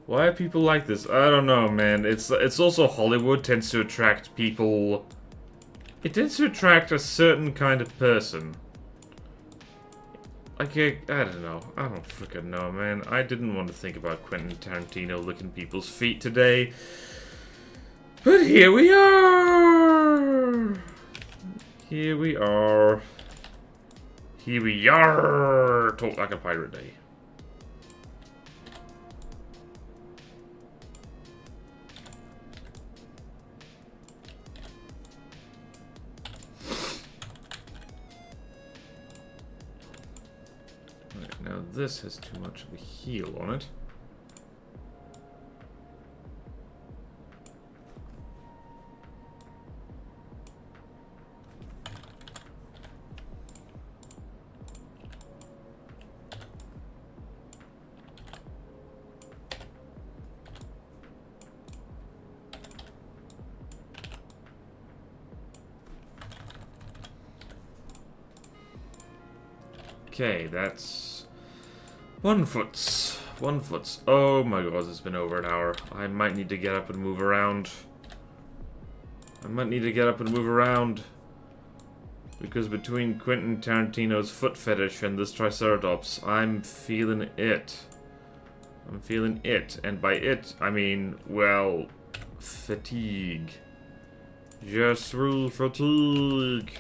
Why are people like this? I don't know, man. It's also Hollywood tends to attract people. It tends to attract a certain kind of person. Like, I don't know. I don't freaking know, man. I didn't want to think about Quentin Tarantino licking people's feet today. But here we are! Here we are. Here we are! Talk like a pirate day. Now this has too much of a heel on it. Okay, that's 1 foot. 1 foot. Oh my god, it's been over an hour. I might need to get up and move around. Because between Quentin Tarantino's foot fetish and this Triceratops, I'm feeling it. I'm feeling it. And by it, I mean, well, fatigue. Just real fatigue.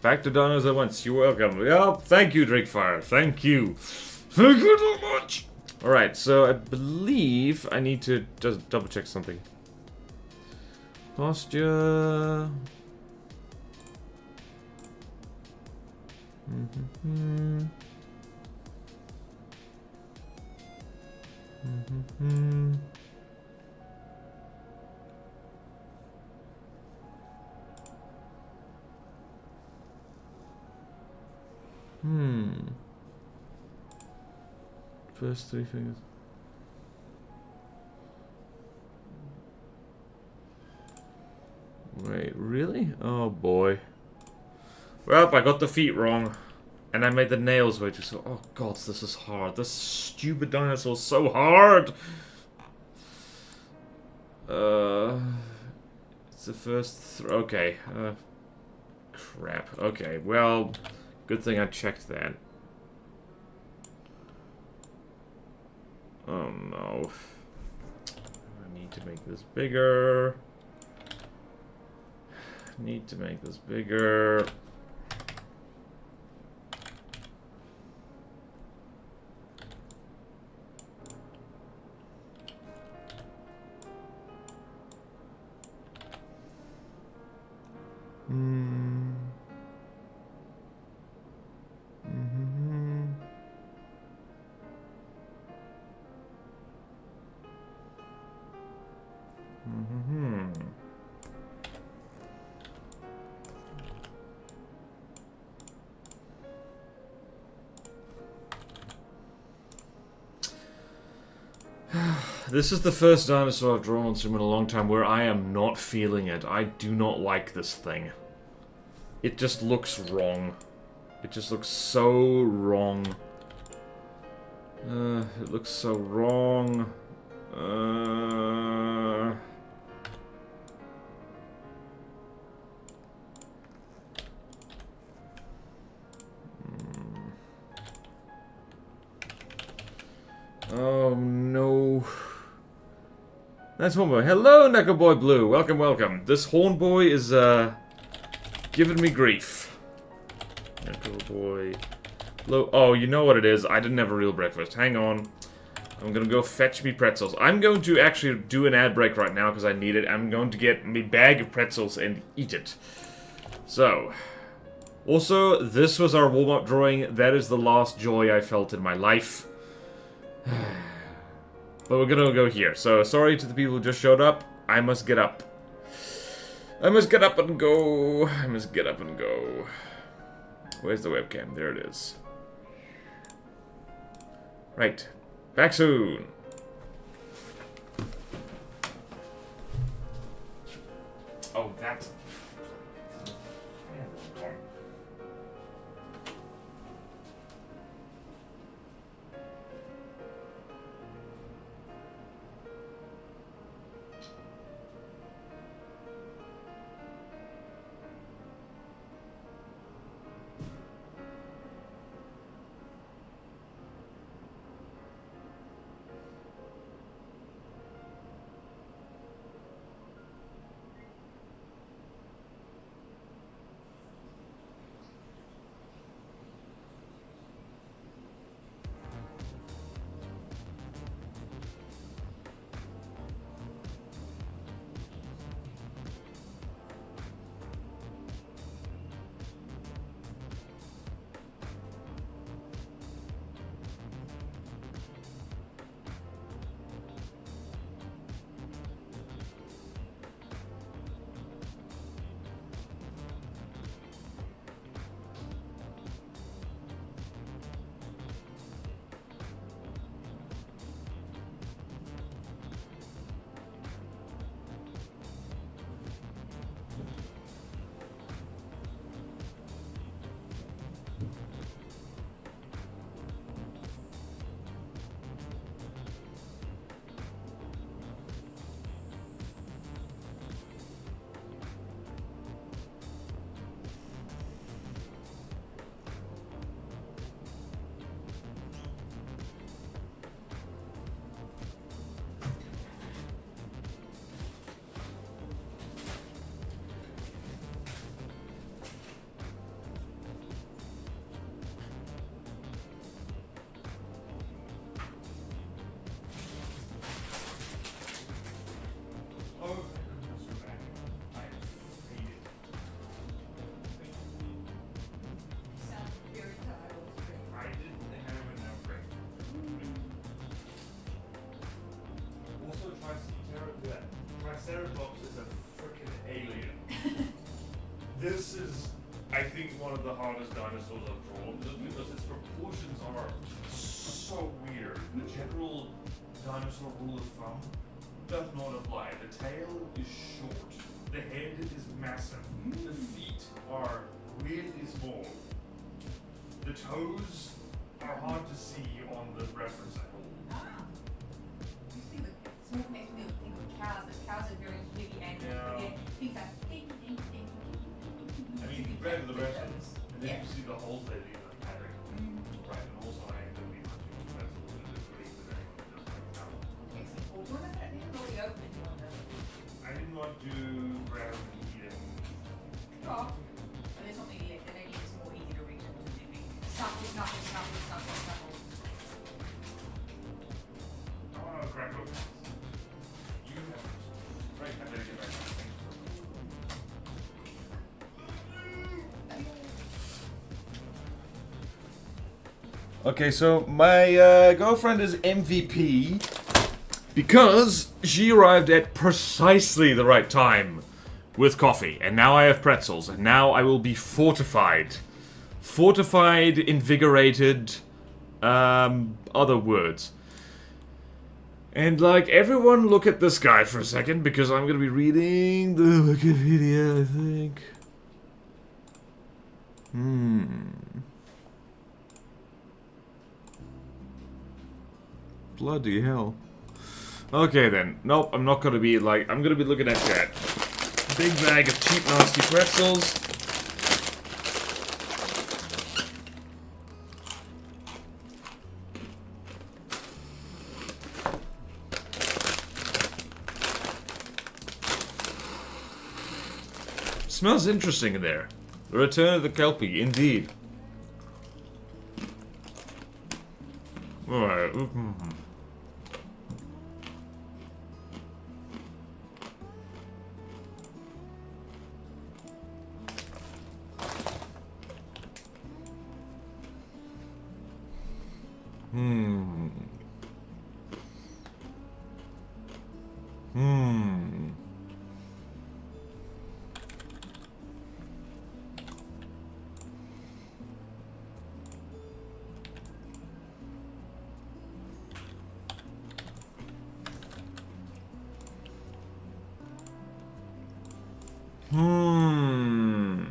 Back to Donna's at once. You're welcome. Yep, thank you, Drakefire. Thank you. Thank you so much. Alright, so I believe I need to just double check something. Posture. First 3 fingers. Wait, really? Oh boy. Well, I got the feet wrong. And I made the nails way too slow. Oh god, this is hard. This stupid dinosaur is so hard! It's the first okay. Crap. Okay, well, good thing I checked that. Oh no. I need to make this bigger. Need to make this bigger. This is the first dinosaur I've drawn on stream in a long time where I am not feeling it. I do not like this thing. It just looks wrong. It just looks so wrong. It looks so wrong. Oh no. Nice horn boy. Hello, Knuckle Boy Blue. Welcome, welcome. This horn boy is giving me grief. Knuckle Boy Blue. Oh, you know what it is. I didn't have a real breakfast. Hang on. I'm gonna go fetch me pretzels. I'm going to actually do an ad break right now because I need it. I'm going to get me bag of pretzels and eat it. So, also, this was our warm-up drawing. That is the last joy I felt in my life. But we're gonna go here. So, sorry to the people who just showed up. I must get up. I must get up and go. I must get up and go. Where's the webcam? There it is. Right. Back soon. Oh, that's... Triceratops is a freaking alien. This is, I think, one of the hardest dinosaurs I've drawn, just because its proportions are so weird. The general dinosaur rule of thumb does not apply. The tail is short, the head is massive, the feet are weirdly small, the toes are hard to see on the reference sample. Small makes me think of cows, but cows are very heavy animals. Yeah. But things like ding, ding, ding, I mean, you grab the reference, and then you see the whole thing in the paddock. Right, and also I am going to be hunting pretzels in the green with anyone who does like cow. Excellent. Well, one of that didn't really open if you want to. I didn't want to grab and eat and... Oh. And there's something left, and maybe it's more easy to reach into the big snuffle, snuffle, snuffle, snuffle, snuffle. I want to crack open. You have... Right, I better get back. Okay, so my girlfriend is MVP because she arrived at precisely the right time with coffee, and now I have pretzels, and now I will be fortified. Fortified, invigorated, other words. And, like, everyone look at this guy for a second, because I'm gonna be reading the Wikipedia, I think. Bloody hell. Okay then. Nope, I'm not gonna be like... I'm gonna be looking at that. Big bag of cheap, nasty pretzels. Smells interesting in there. The return of the Kelpie, indeed. Alright. Hmm. Hmm.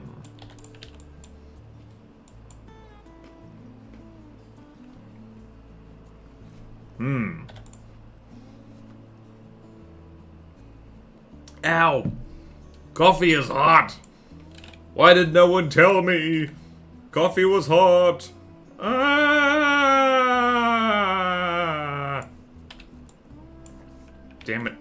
Hmm. Ow! Coffee is hot! Why did no one tell me? Coffee was hot! Ah! Damn it.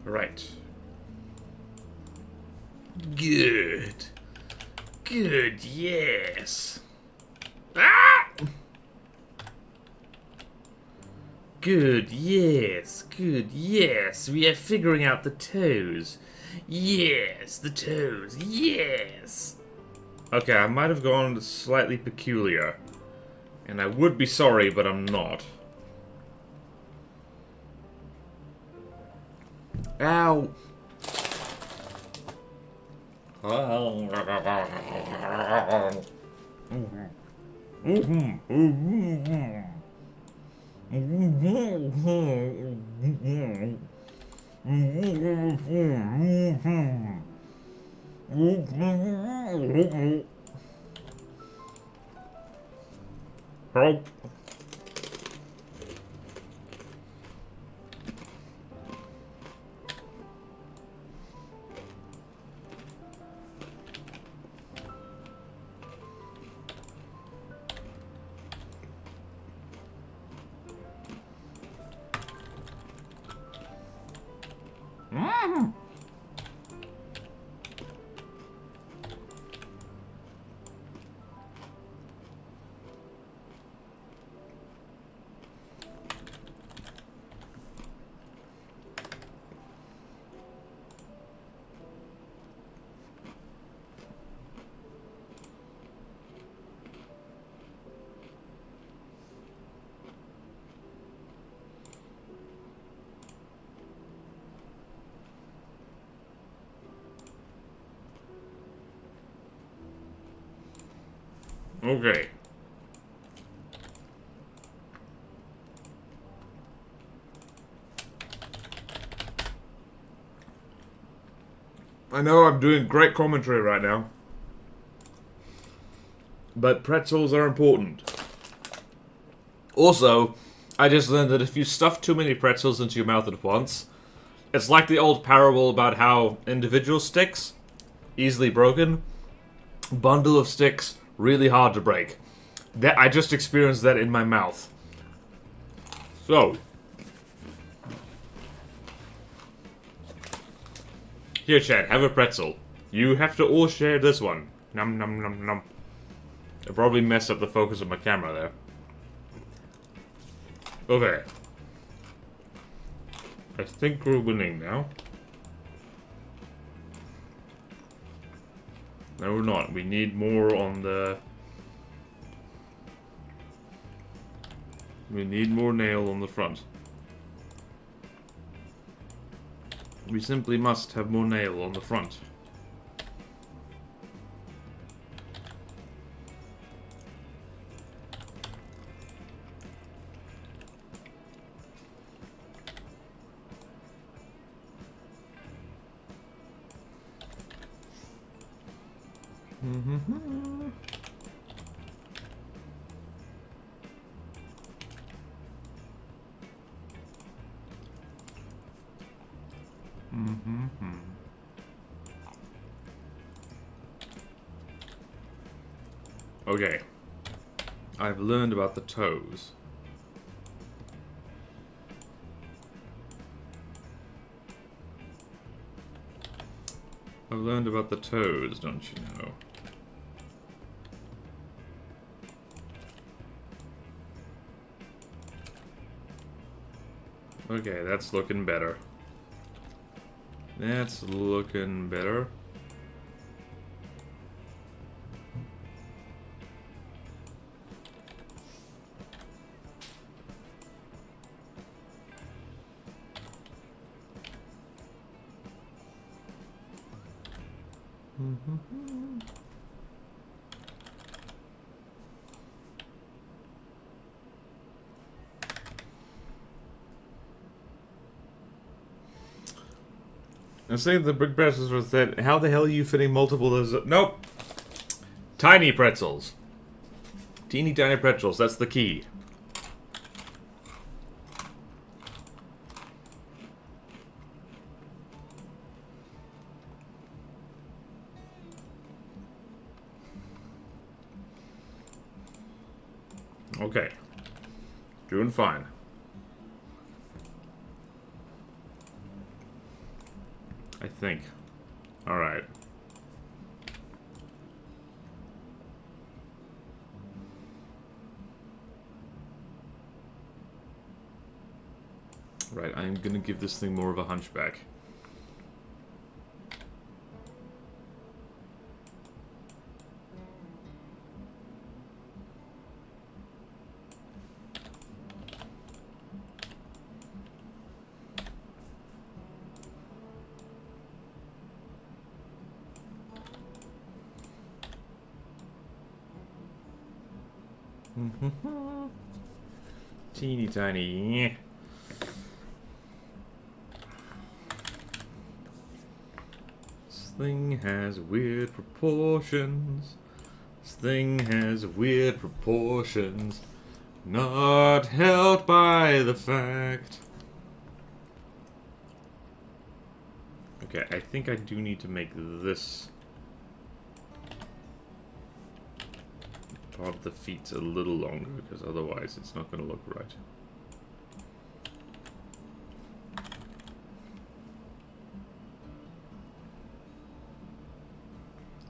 Right. Good. Good, yes. Ah! Good, yes. Good, yes. We are figuring out the toes. Yes, the toes. Yes. Okay, I might have gone slightly peculiar. And I would be sorry, but I'm not. Ow. Help. Okay. I know I'm doing great commentary right now, but pretzels are important. Also, I just learned that if you stuff too many pretzels into your mouth at once, it's like the old parable about how individual sticks, easily broken, bundle of sticks, really hard to break. That I just experienced that in my mouth. So, here, Chad, have a pretzel. You have to all share this one. Num num num num. I probably messed up the focus of my camera there. Okay. I think we're winning now. No, we're not. We need more on the... We need more nail on the front. We simply must have more nail on the front. Okay. I've learned about the toes. I've learned about the toads, don't you know? Okay, that's looking better. That's looking better. I was saying the big pretzels was that, how the hell are you fitting multiple of those? Nope! Tiny pretzels. Teeny tiny pretzels, that's the key. Okay. Doing fine. I think. Alright. Right, I'm gonna give this thing more of a hunchback. Teeny tiny. This thing has weird proportions. This thing has weird proportions. Not helped by the fact. Okay, I think I do need to make this part of the feet a little longer, because otherwise it's not going to look right.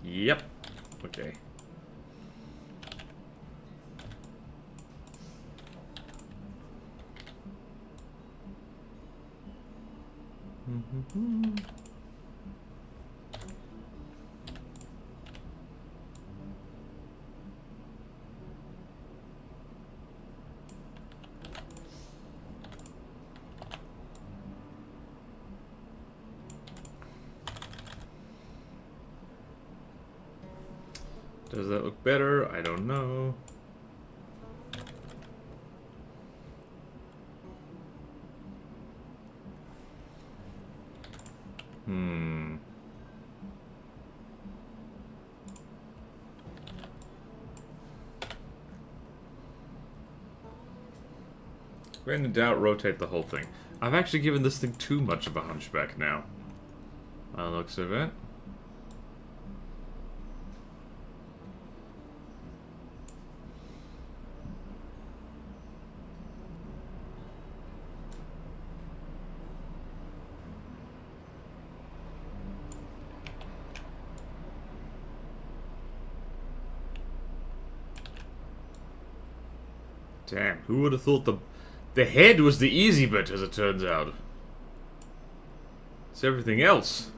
Yep. Okay. Does that look better? I don't know. When in doubt, rotate the whole thing. I've actually given this thing too much of a hunchback now. By the looks of it. Damn, who would have thought the head was the easy bit, as it turns out. It's everything else.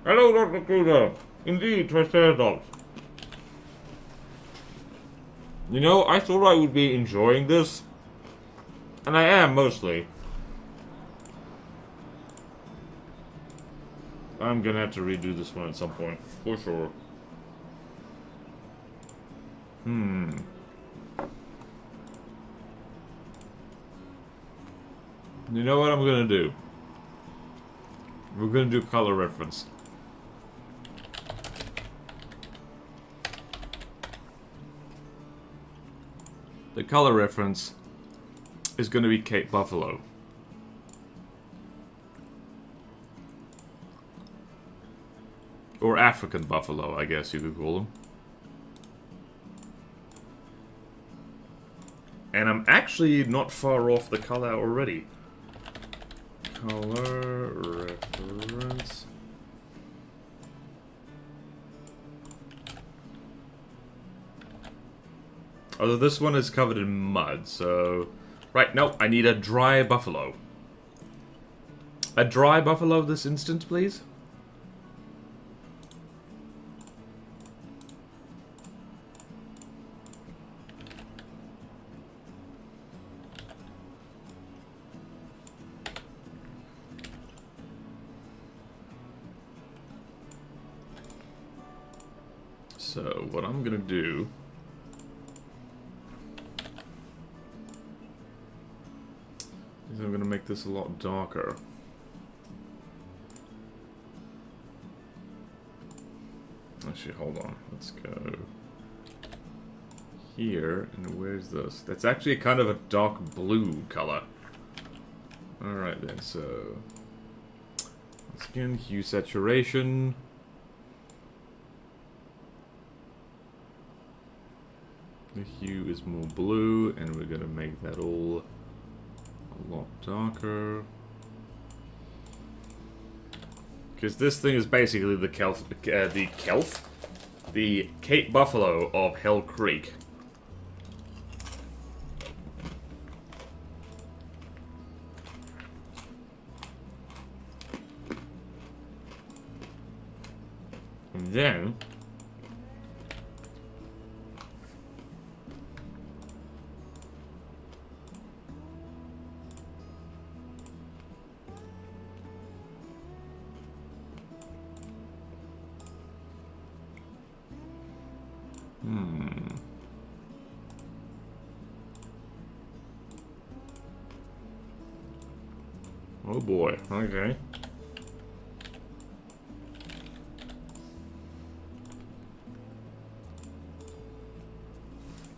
Hello, Dr. Bruno. Indeed, Triceratops. You know, I thought I would be enjoying this. And I am, mostly. I'm gonna have to redo this one at some point. For sure. You know what I'm gonna do? We're gonna do color reference. The color reference is going to be Cape Buffalo. or African buffalo, I guess you could call them. And I'm actually not far off the color already. Color reference. Although this one is covered in mud, so... Right, no, I need a dry buffalo. A dry buffalo this instant, please? So, what I'm gonna do... is I'm gonna make this a lot darker. Actually, hold on. Let's go here, and where's this? That's actually kind of a dark blue color. Alright then, so... once again, hue saturation. The hue is more blue, and we're gonna make that all a lot darker. Because this thing is basically the the Cape Buffalo of Hell Creek. And then... oh boy, okay.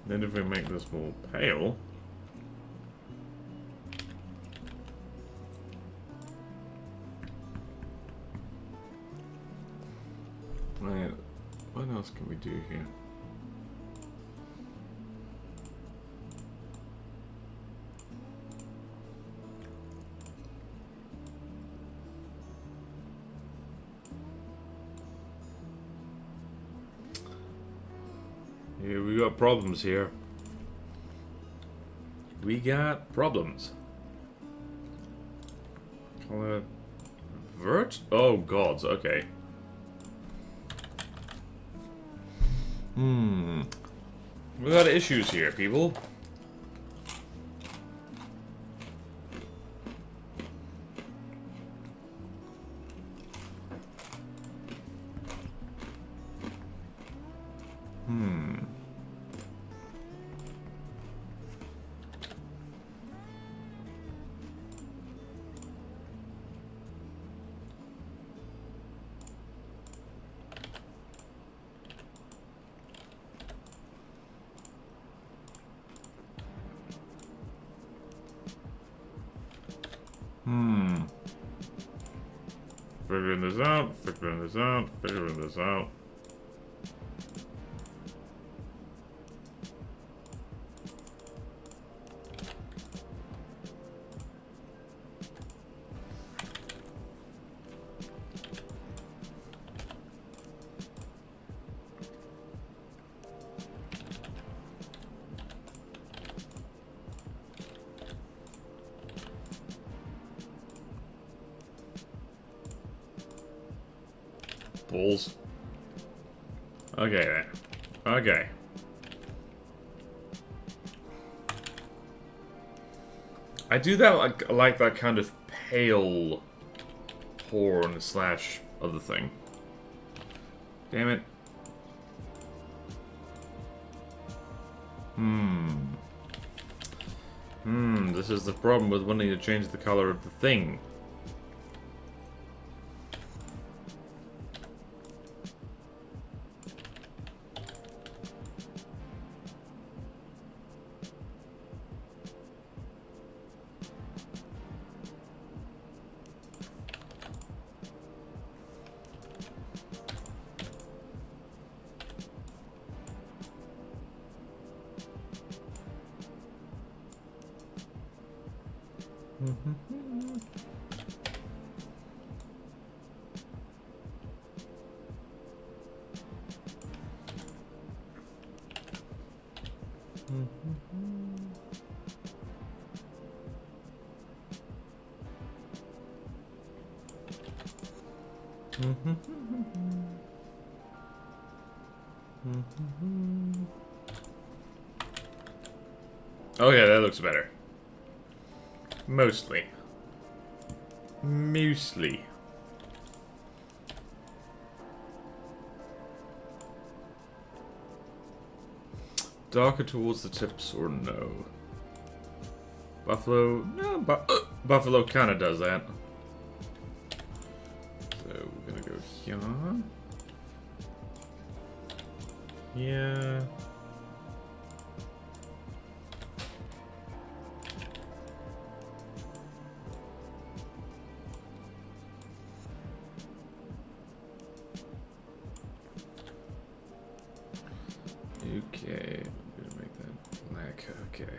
Then if we make this more pale... right, what else can we do here? Yeah, we got problems here. We got problems. Call it vert? Oh gods, okay. We got issues here, people. Figuring this out, figuring this out, figuring this out. Balls. Okay then. Okay. I do that like that kind of pale horn slash other thing. Damn it. This is the problem with wanting to change the color of the thing. Okay, that looks better. Mostly. Mostly. Darker towards the tips or no? Buffalo, no, Buffalo kind of does that. So we're gonna go here. Yeah. Okay, I'm gonna make that black. Okay.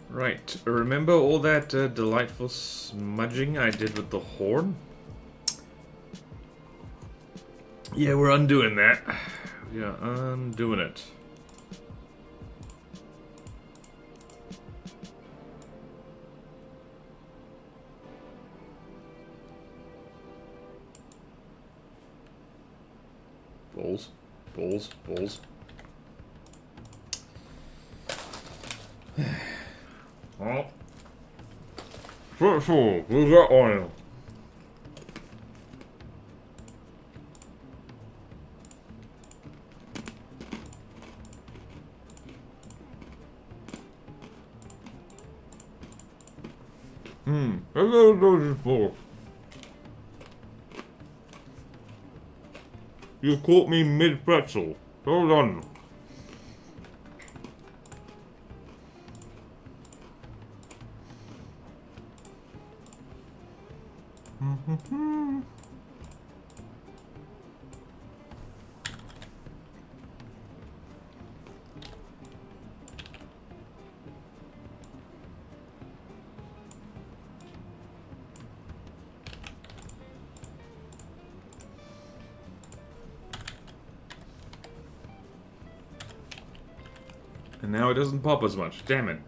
Right, remember all that delightful smudging I did with the horn? Yeah, we're undoing that. Yeah, undoing it. Balls, balls, balls. Oh. So, we got oil. Those balls. You caught me mid-pretzel. Hold on. And now it doesn't pop as much. Damn it.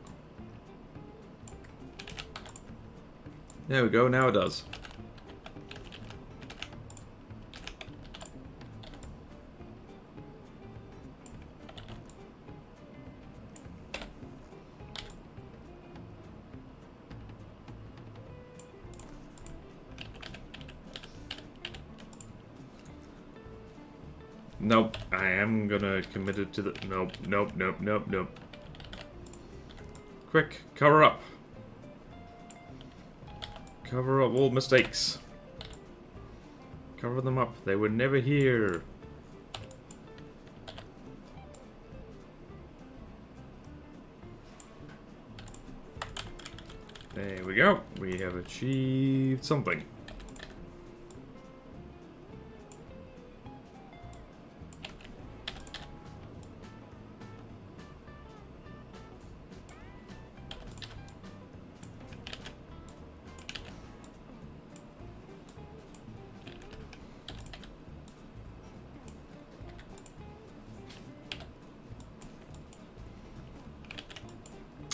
There we go, now it does. Nope, I am gonna commit it to the... Nope, nope, nope, nope, nope. Quick, cover up. Cover up all mistakes. Cover them up, they were never here. There we go, we have achieved something.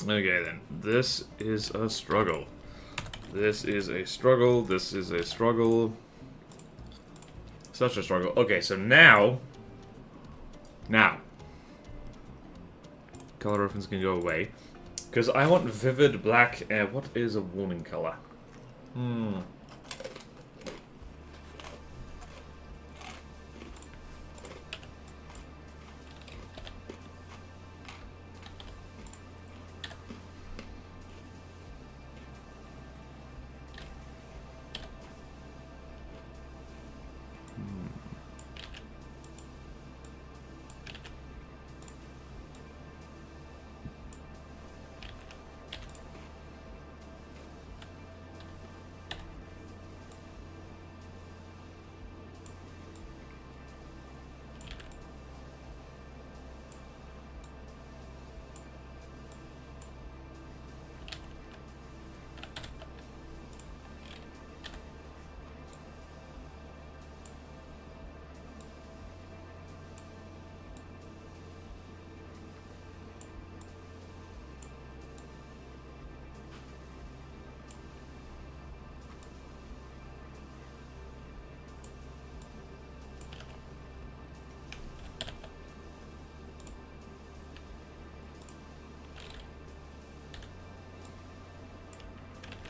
Okay then, this is a struggle. This is a struggle, this is a struggle. Such a struggle. Okay, so now... Color reference can go away. Because I want vivid black, what is a warning color?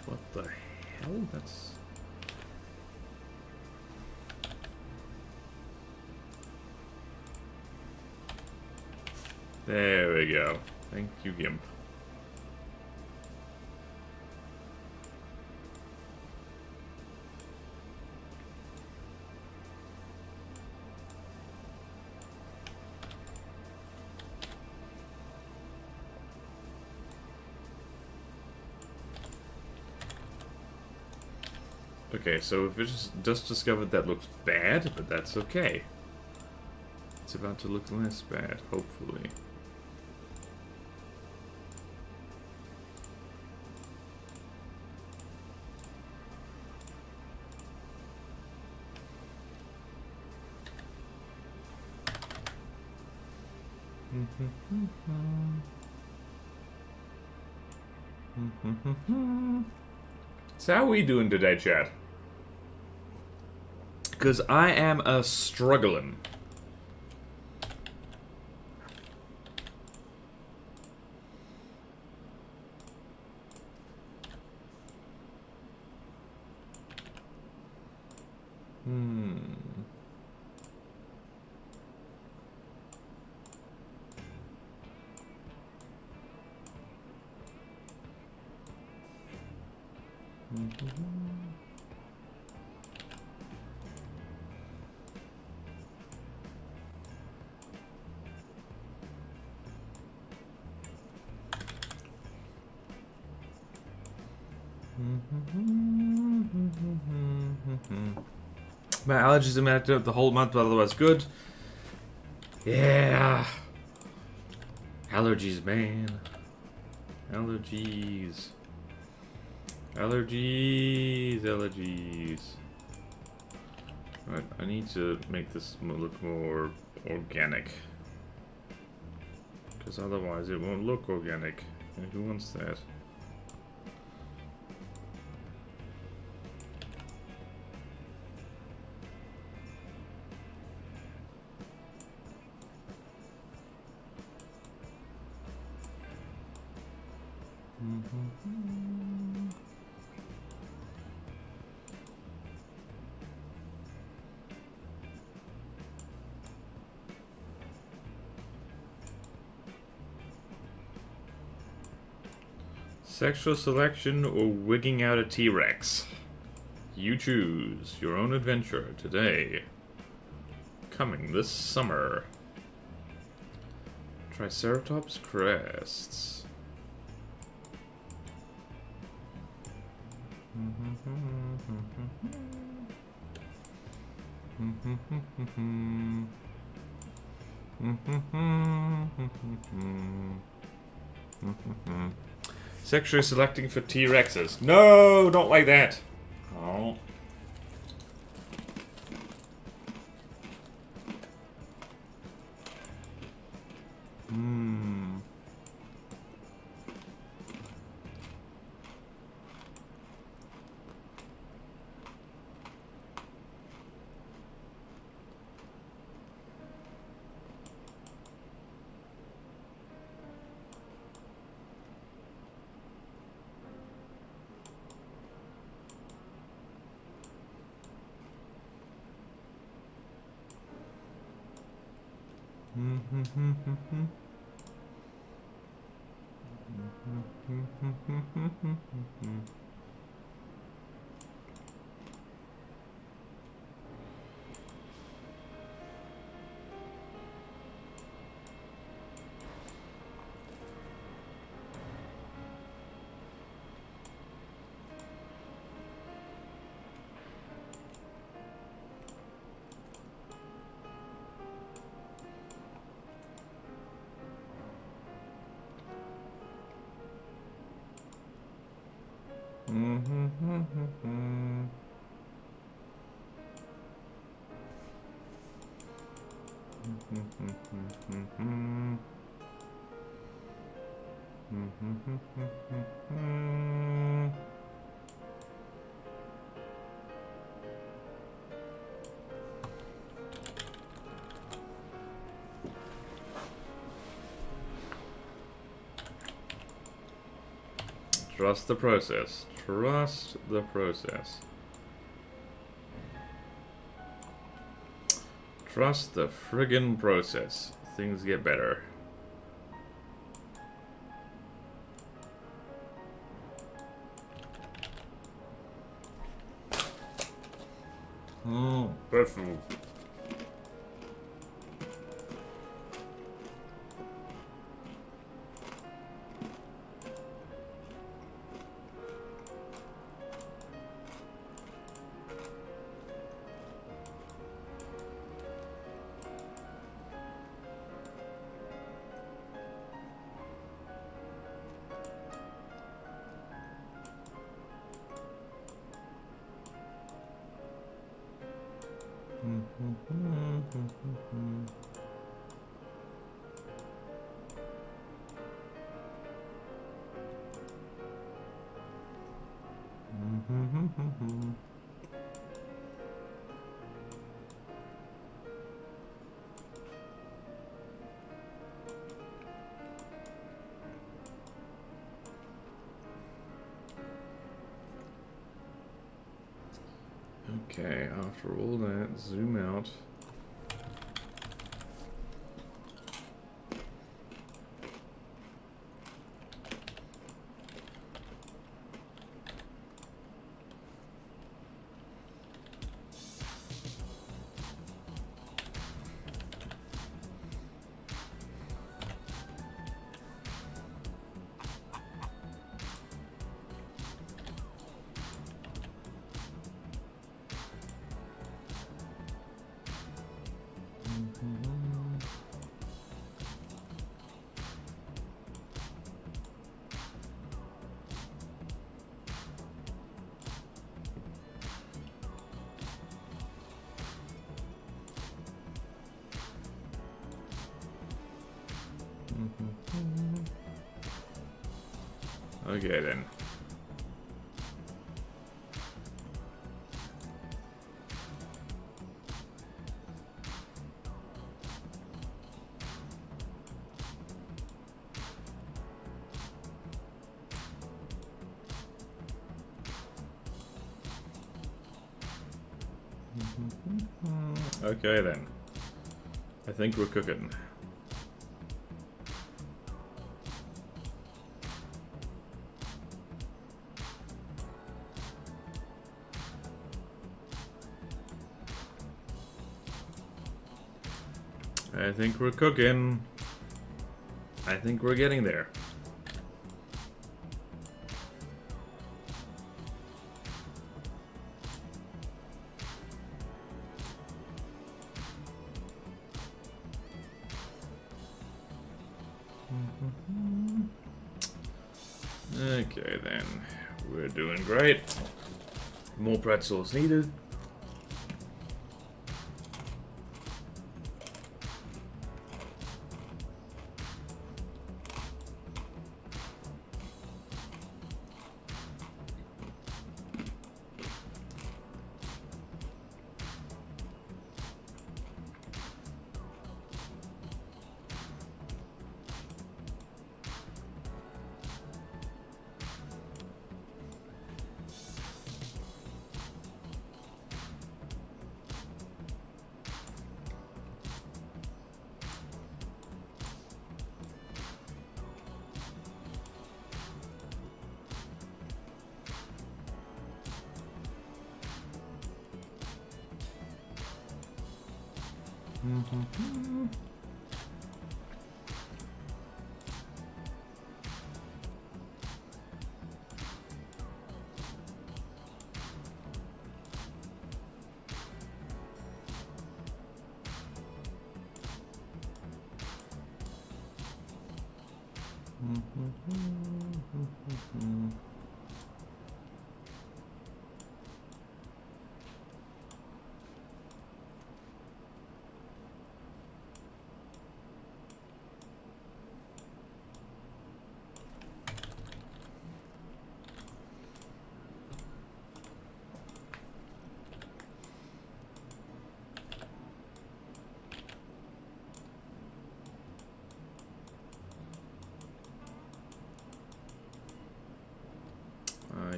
What the hell? That's... There we go. Thank you, Gimp. Okay, so if it's just discovered that looks bad, but that's okay. It's about to look less bad, hopefully. So how are we doing today, chat? Because I am struggling. My allergies are met up the whole month, but otherwise good. Yeah. Allergies, man. Allergies. Allergies. Allergies. Right, I need to make this look more organic. Because otherwise it won't look organic. And who wants that? Sexual selection or wigging out a T-Rex? You choose your own adventure today. Coming this summer. Triceratops crests. Sexually selecting for T-Rexes. No, don't like that. Oh. Trust the process. Trust the process. Trust the friggin' process. Things get better. Oh, perfect. Okay, after all that, zoom out. Okay then. Okay then. I think we're cooking. I think we're cooking. I think we're getting there. Okay then, we're doing great. More pretzels needed.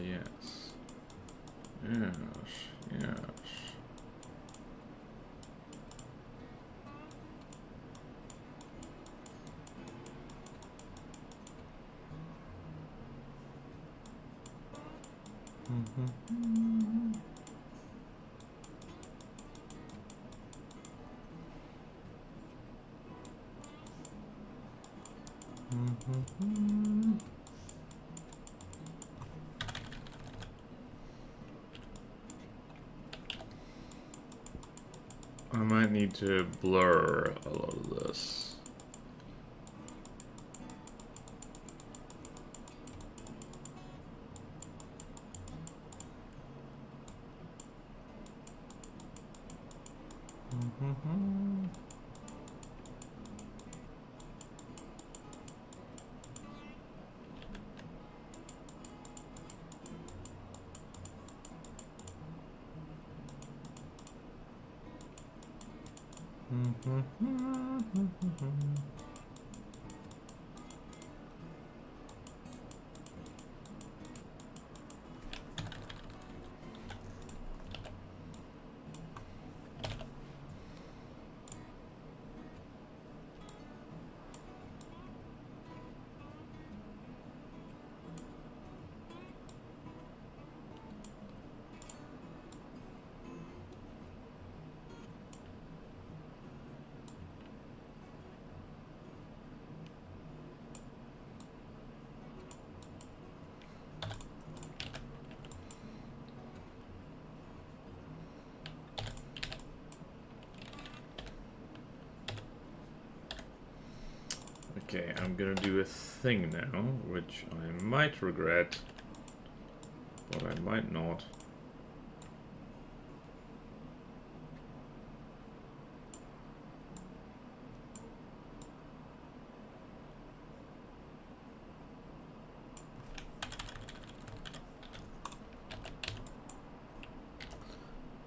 yes. Yes, yes. I might need to blur a lot of this. Okay, I'm gonna do a thing now, which I might regret, but I might not.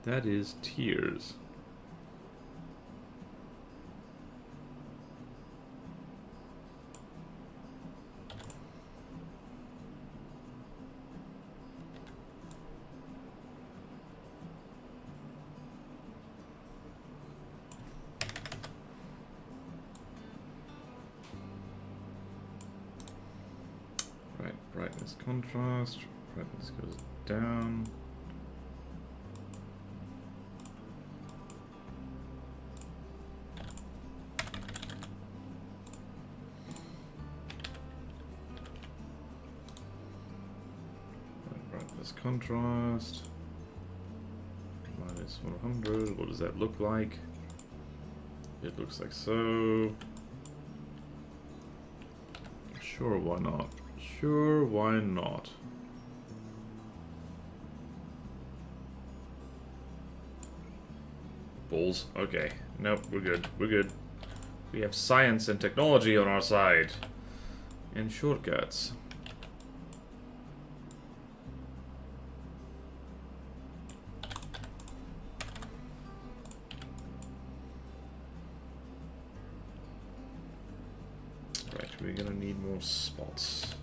That is tears. Right, brightness contrast, brightness goes down. Contrast minus 100. What does that look like? It looks like so. Sure, why not? Sure, why not? Balls. Okay. Nope, we're good. We're good. We have science and technology on our side. And shortcuts. We're gonna need more spots.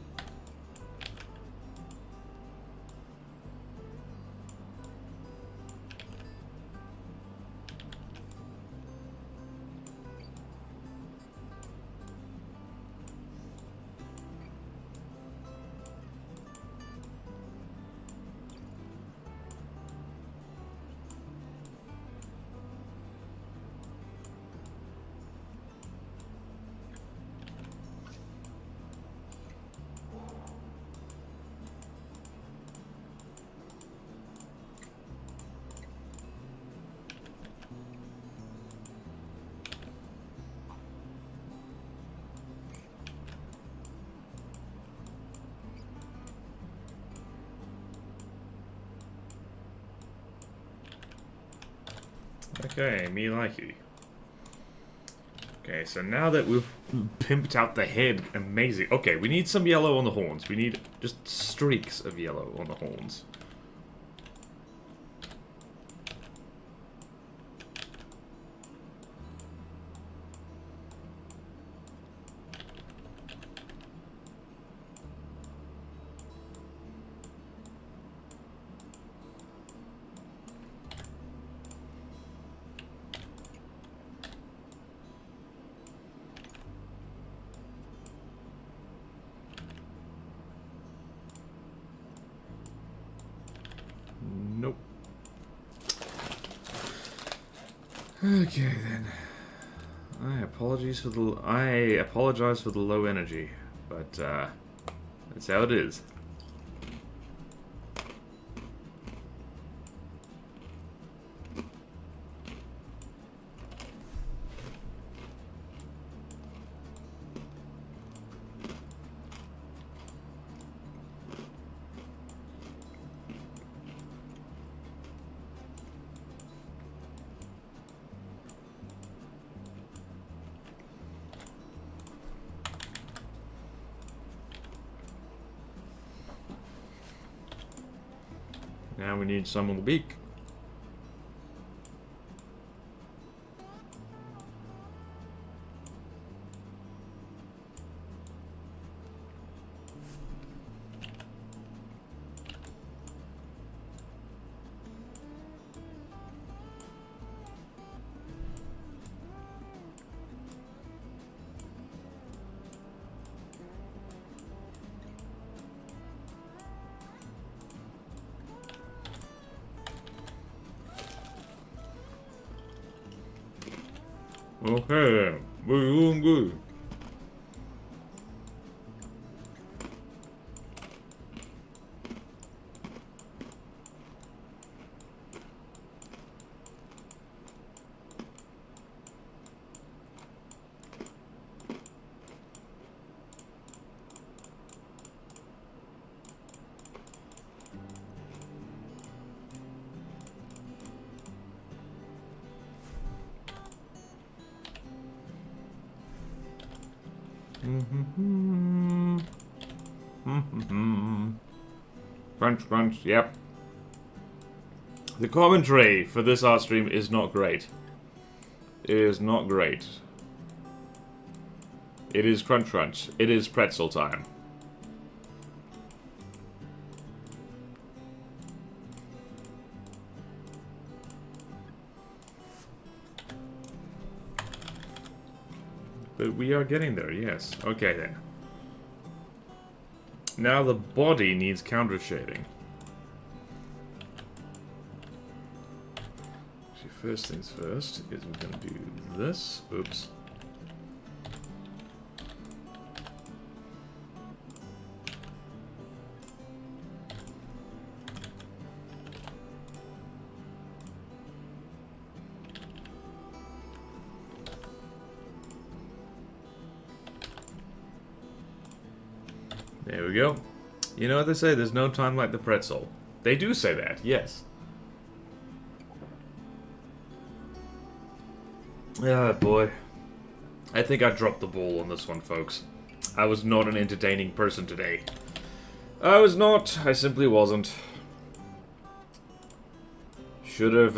Okay, me likey. Okay, so now that we've pimped out the head, amazing. Okay, we need some yellow on the horns. We need just streaks of yellow on the horns. Okay then. I apologize for the low energy, but that's how it is. Now we need some on the beak. Okay, we're doing good. Crunch, crunch, yep. The commentary for this art stream is not great. It is not great. It is crunch, crunch. It is pretzel time. But we are getting there, yes. Okay then. Now the body needs counter shading. Actually, first things first is we're going to do this. Oops. There we go. You know what they say, there's no time like the pretzel. They do say that, yes. Ah, boy. I think I dropped the ball on this one, folks. I was not an entertaining person today. I was not. I simply wasn't. Should have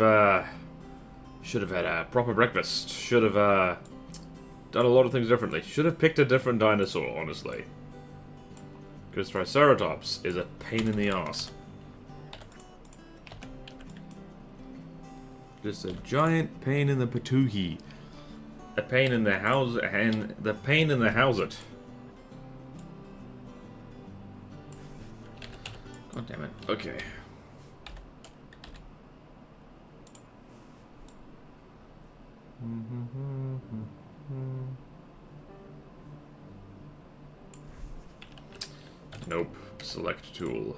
had a proper breakfast. Should have done a lot of things differently. Should have picked a different dinosaur, honestly. Because Triceratops is a pain in the ass. Just a giant pain in the patookie. A pain in the house, and the pain in the houset. God damn it. Okay. Nope. Select tool.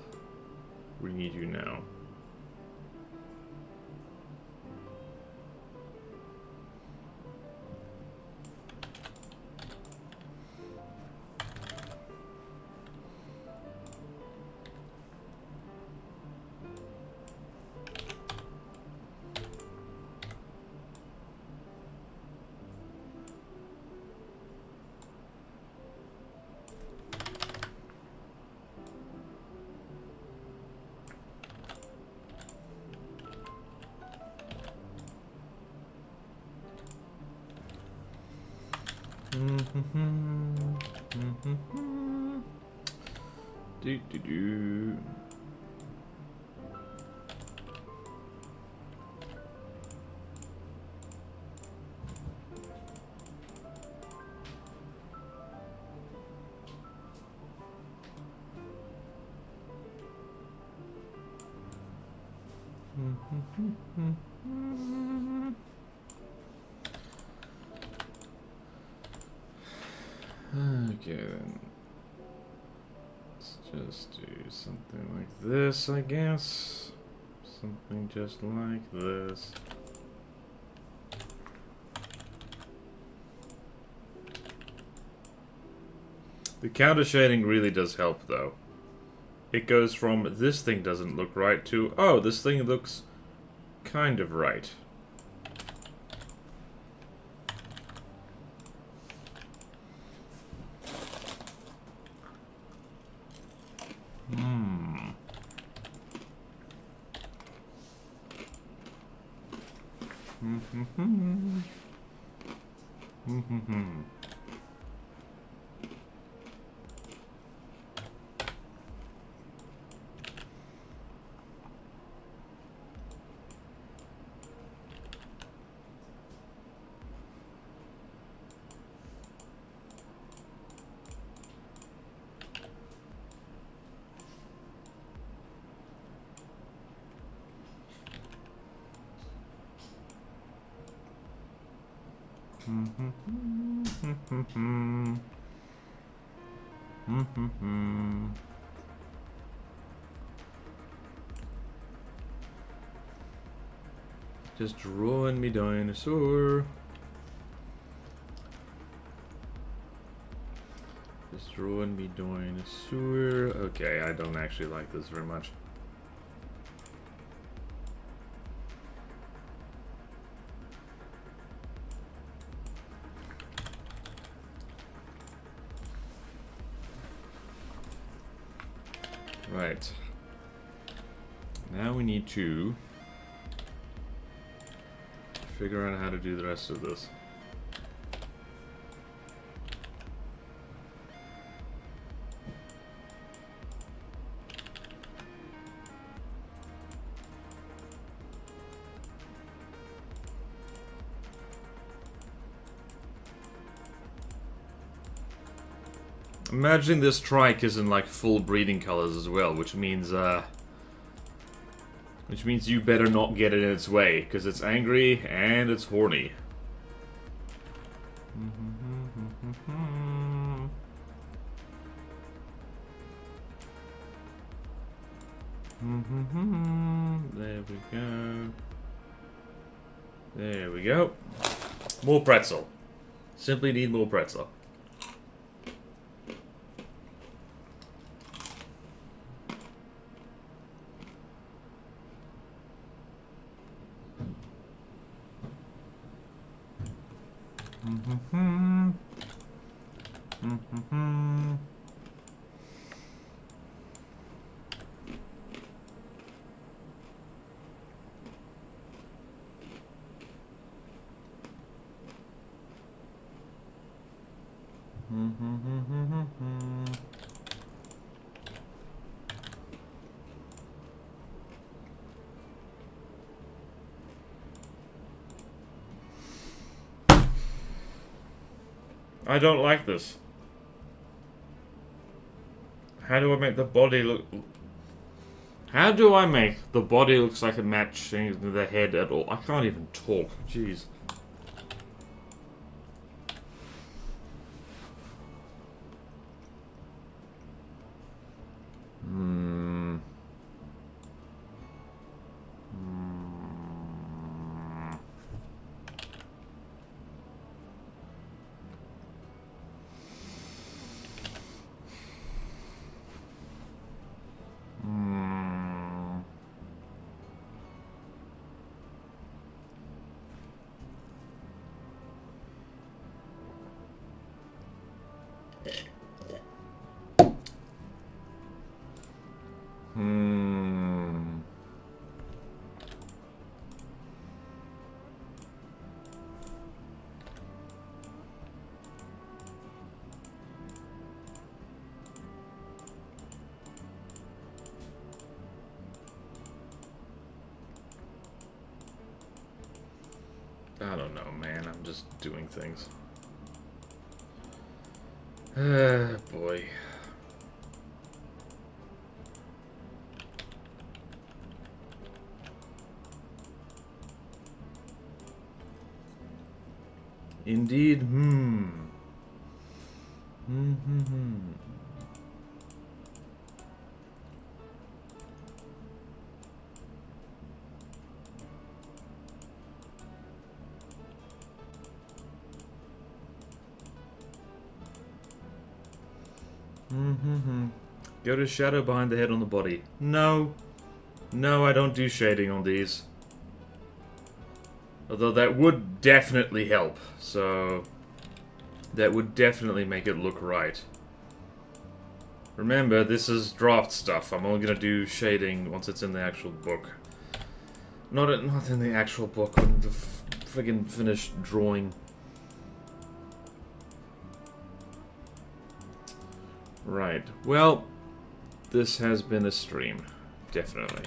We need you now. Do do do. Okay then. Let's just do something like this, I guess. Something just like this. The counter shading really does help though. It goes from this thing doesn't look right to, oh, this thing looks kind of right. Just drawing me dinosaur. Just drawing me dinosaur. Okay, I don't actually like this very much. Right. Now we need to figure out how to do the rest of this. Imagine this trike is in like full breeding colors as well, which means you better not get it in its way, because it's angry and it's horny. There we go. There we go. More pretzel. Simply need more pretzel. I don't like this. How do I make the body look... How do I make the body looks like it matching the head at all? I can't even talk. Jeez. I don't know, man. I'm just doing things. Boy. Indeed, Go to shadow behind the head on the body. No. No, I don't do shading on these. Although that would definitely help, so... that would definitely make it look right. Remember, this is draft stuff. I'm only gonna do shading once it's in the actual book. Not in the actual book, in the friggin' finished drawing. Right. Well, this has been a stream. Definitely.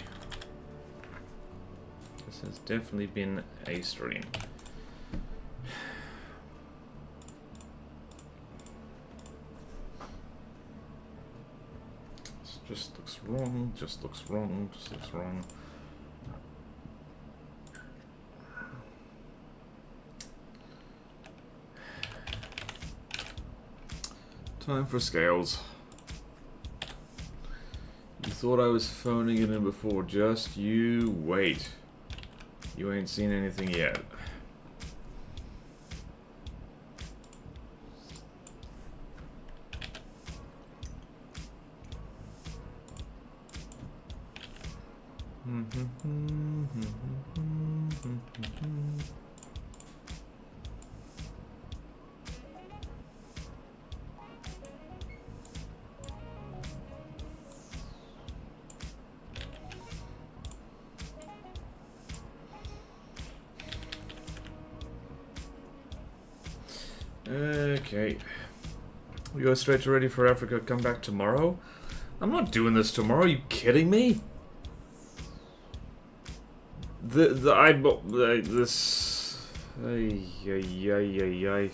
This has definitely been a stream. This just looks wrong, just looks wrong, just looks wrong. Time for scales. You thought I was phoning it in before, just you wait. You ain't seen anything yet. Okay. We go straight to Ready for Africa, come back tomorrow? I'm not doing this tomorrow, are you kidding me? This... Ay, ay, ay, ay, ay.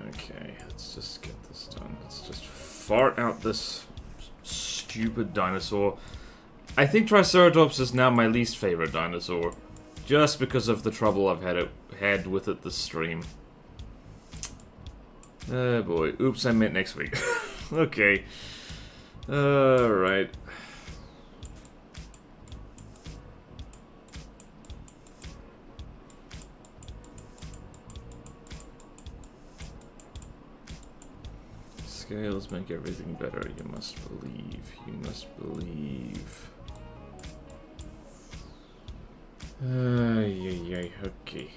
Okay, let's just get this done. Let's just fart out this stupid dinosaur. I think Triceratops is now my least favorite dinosaur, just because of the trouble I've had with it this stream. Oh boy, oops, I meant next week. Okay. Alright. Scales make everything better, you must believe. You must believe. Yeah, okay.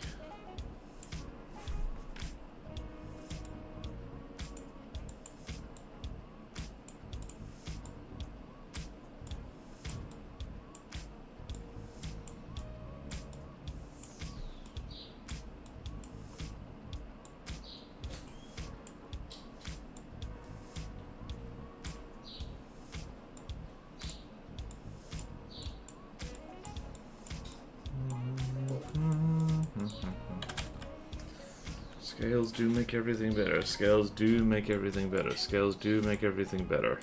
Scales do make everything better. Scales do make everything better. Scales do make everything better.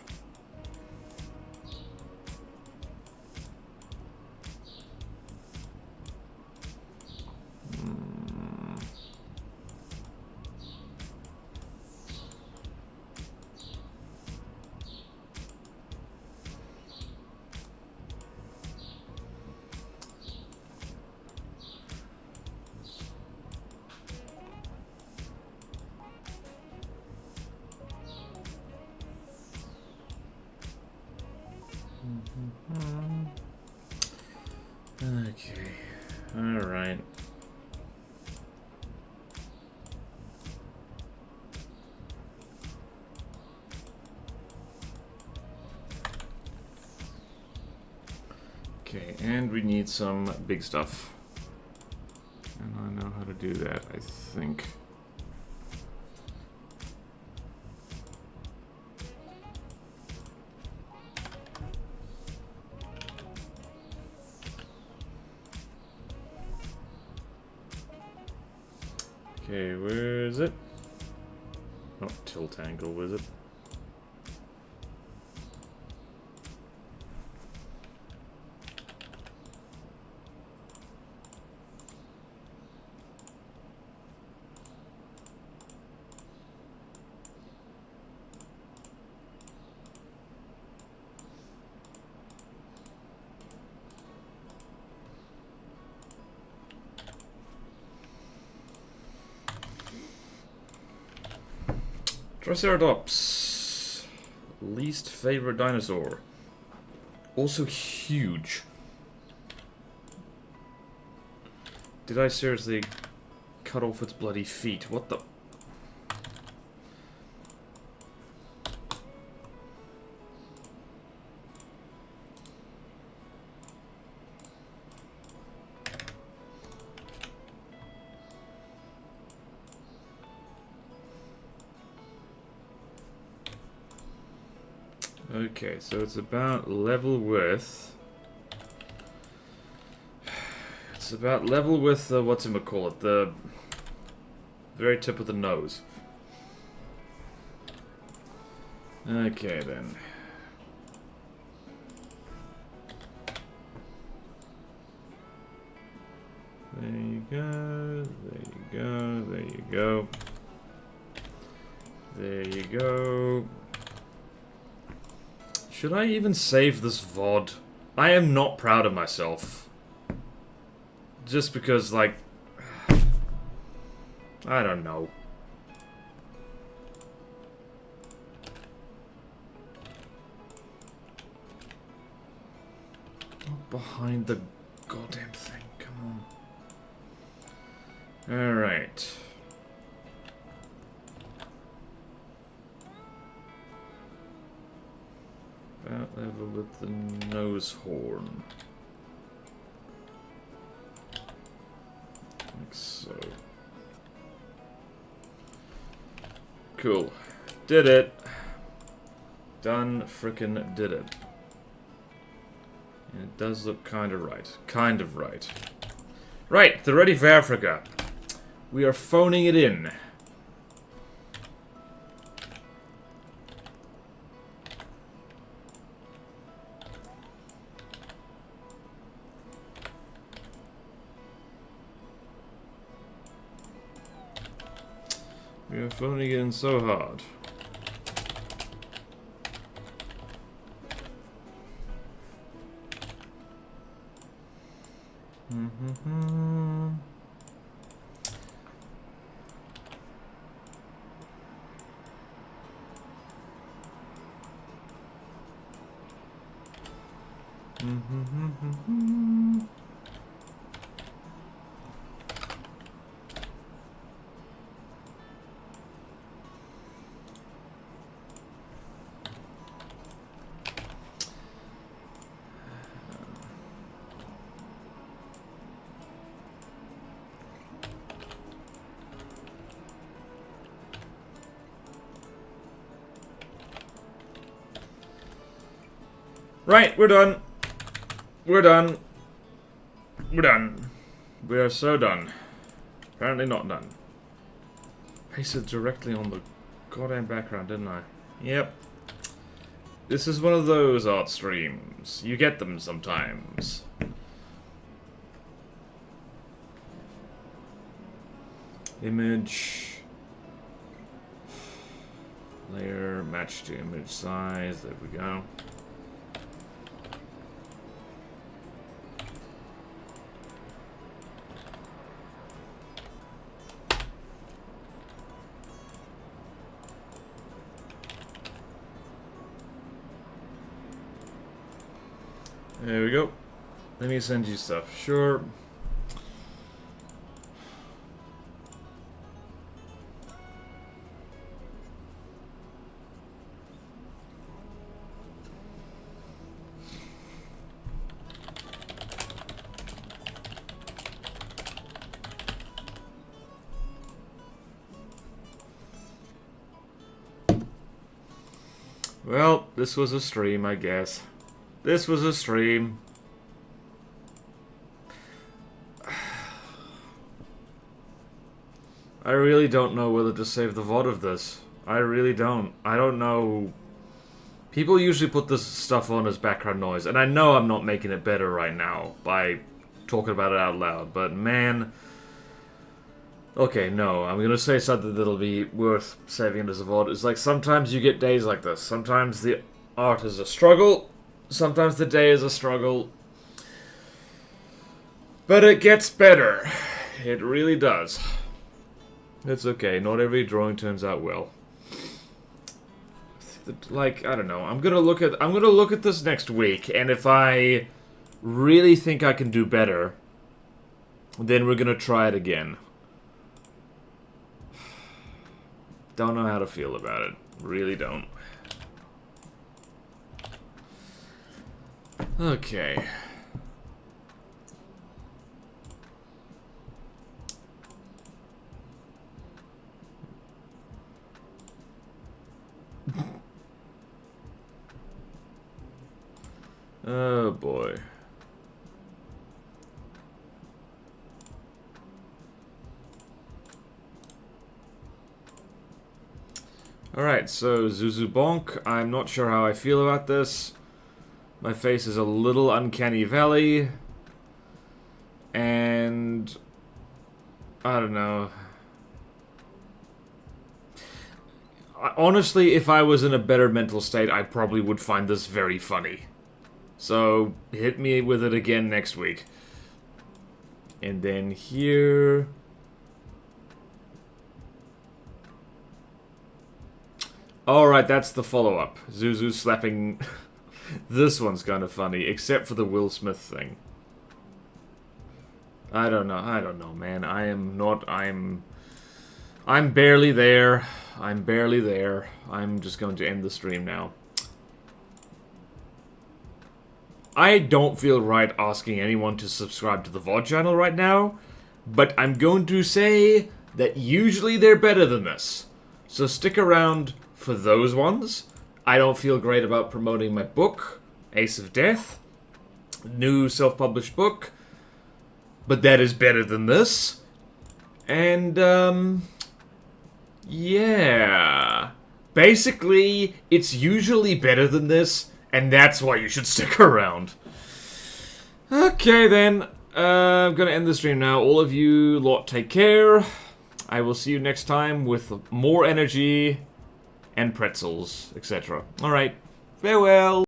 Okay, alright. Okay, and we need some big stuff. And I know how to do that, I think. Okay, where is it? Oh, tilt angle, was it? Triceratops. Least favorite dinosaur. Also huge. Did I seriously cut off its bloody feet? What the... Okay, so it's about level with... It's about level with, whatchamacallit, the very tip of the nose. Okay, then. There you go, there you go, there you go. There you go. Should I even save this VOD? I am not proud of myself. Just because, like... I don't know. Not behind the goddamn thing, come on. Alright. About level with the nose horn. Like so. Cool. Did it. Done frickin' did it. And it does look kinda right. Kind of right. Right, they're ready for Africa. We are phoning it in. We are phoning it in so hard. Right, we're done. We're done. We're done. We are so done. Apparently not done. Pasted directly on the goddamn background, didn't I? Yep. This is one of those art streams. You get them sometimes. Image. Layer, match to image size. There we go. There we go. Let me send you stuff. Sure. Well, this was a stream, I guess. This was a stream. I really don't know whether to save the VOD of this. I really don't. I don't know. People usually put this stuff on as background noise, and I know I'm not making it better right now by talking about it out loud, but man... Okay, no, I'm gonna say something that'll be worth saving as a VOD. It's like, sometimes you get days like this. Sometimes the art is a struggle. Sometimes the day is a struggle. But it gets better. It really does. It's okay. Not every drawing turns out well. like, I don't know. I'm gonna look at this next week, and if I really think I can do better, then we're gonna try it again. Don't know how to feel about it. Really don't. Okay. Oh boy. Alright, so Zuzu Bonk, I'm not sure how I feel about this. My face is a little uncanny valley. And I don't know. Honestly, if I was in a better mental state, I probably would find this very funny. So, hit me with it again next week. And then here... Alright, that's the follow-up. Zuzu slapping... This one's kind of funny, except for the Will Smith thing. I don't know, man. I'm barely there. I'm barely there. I'm just going to end the stream now. I don't feel right asking anyone to subscribe to the VOD channel right now, but I'm going to say that usually they're better than this. So stick around for those ones. I don't feel great about promoting my book, Ace of Death. New self-published book. But that is better than this. And, yeah. Basically, it's usually better than this, and that's why you should stick around. Okay, then. I'm gonna end the stream now. All of you lot, take care. I will see you next time with more energy and pretzels, etc. Alright, farewell!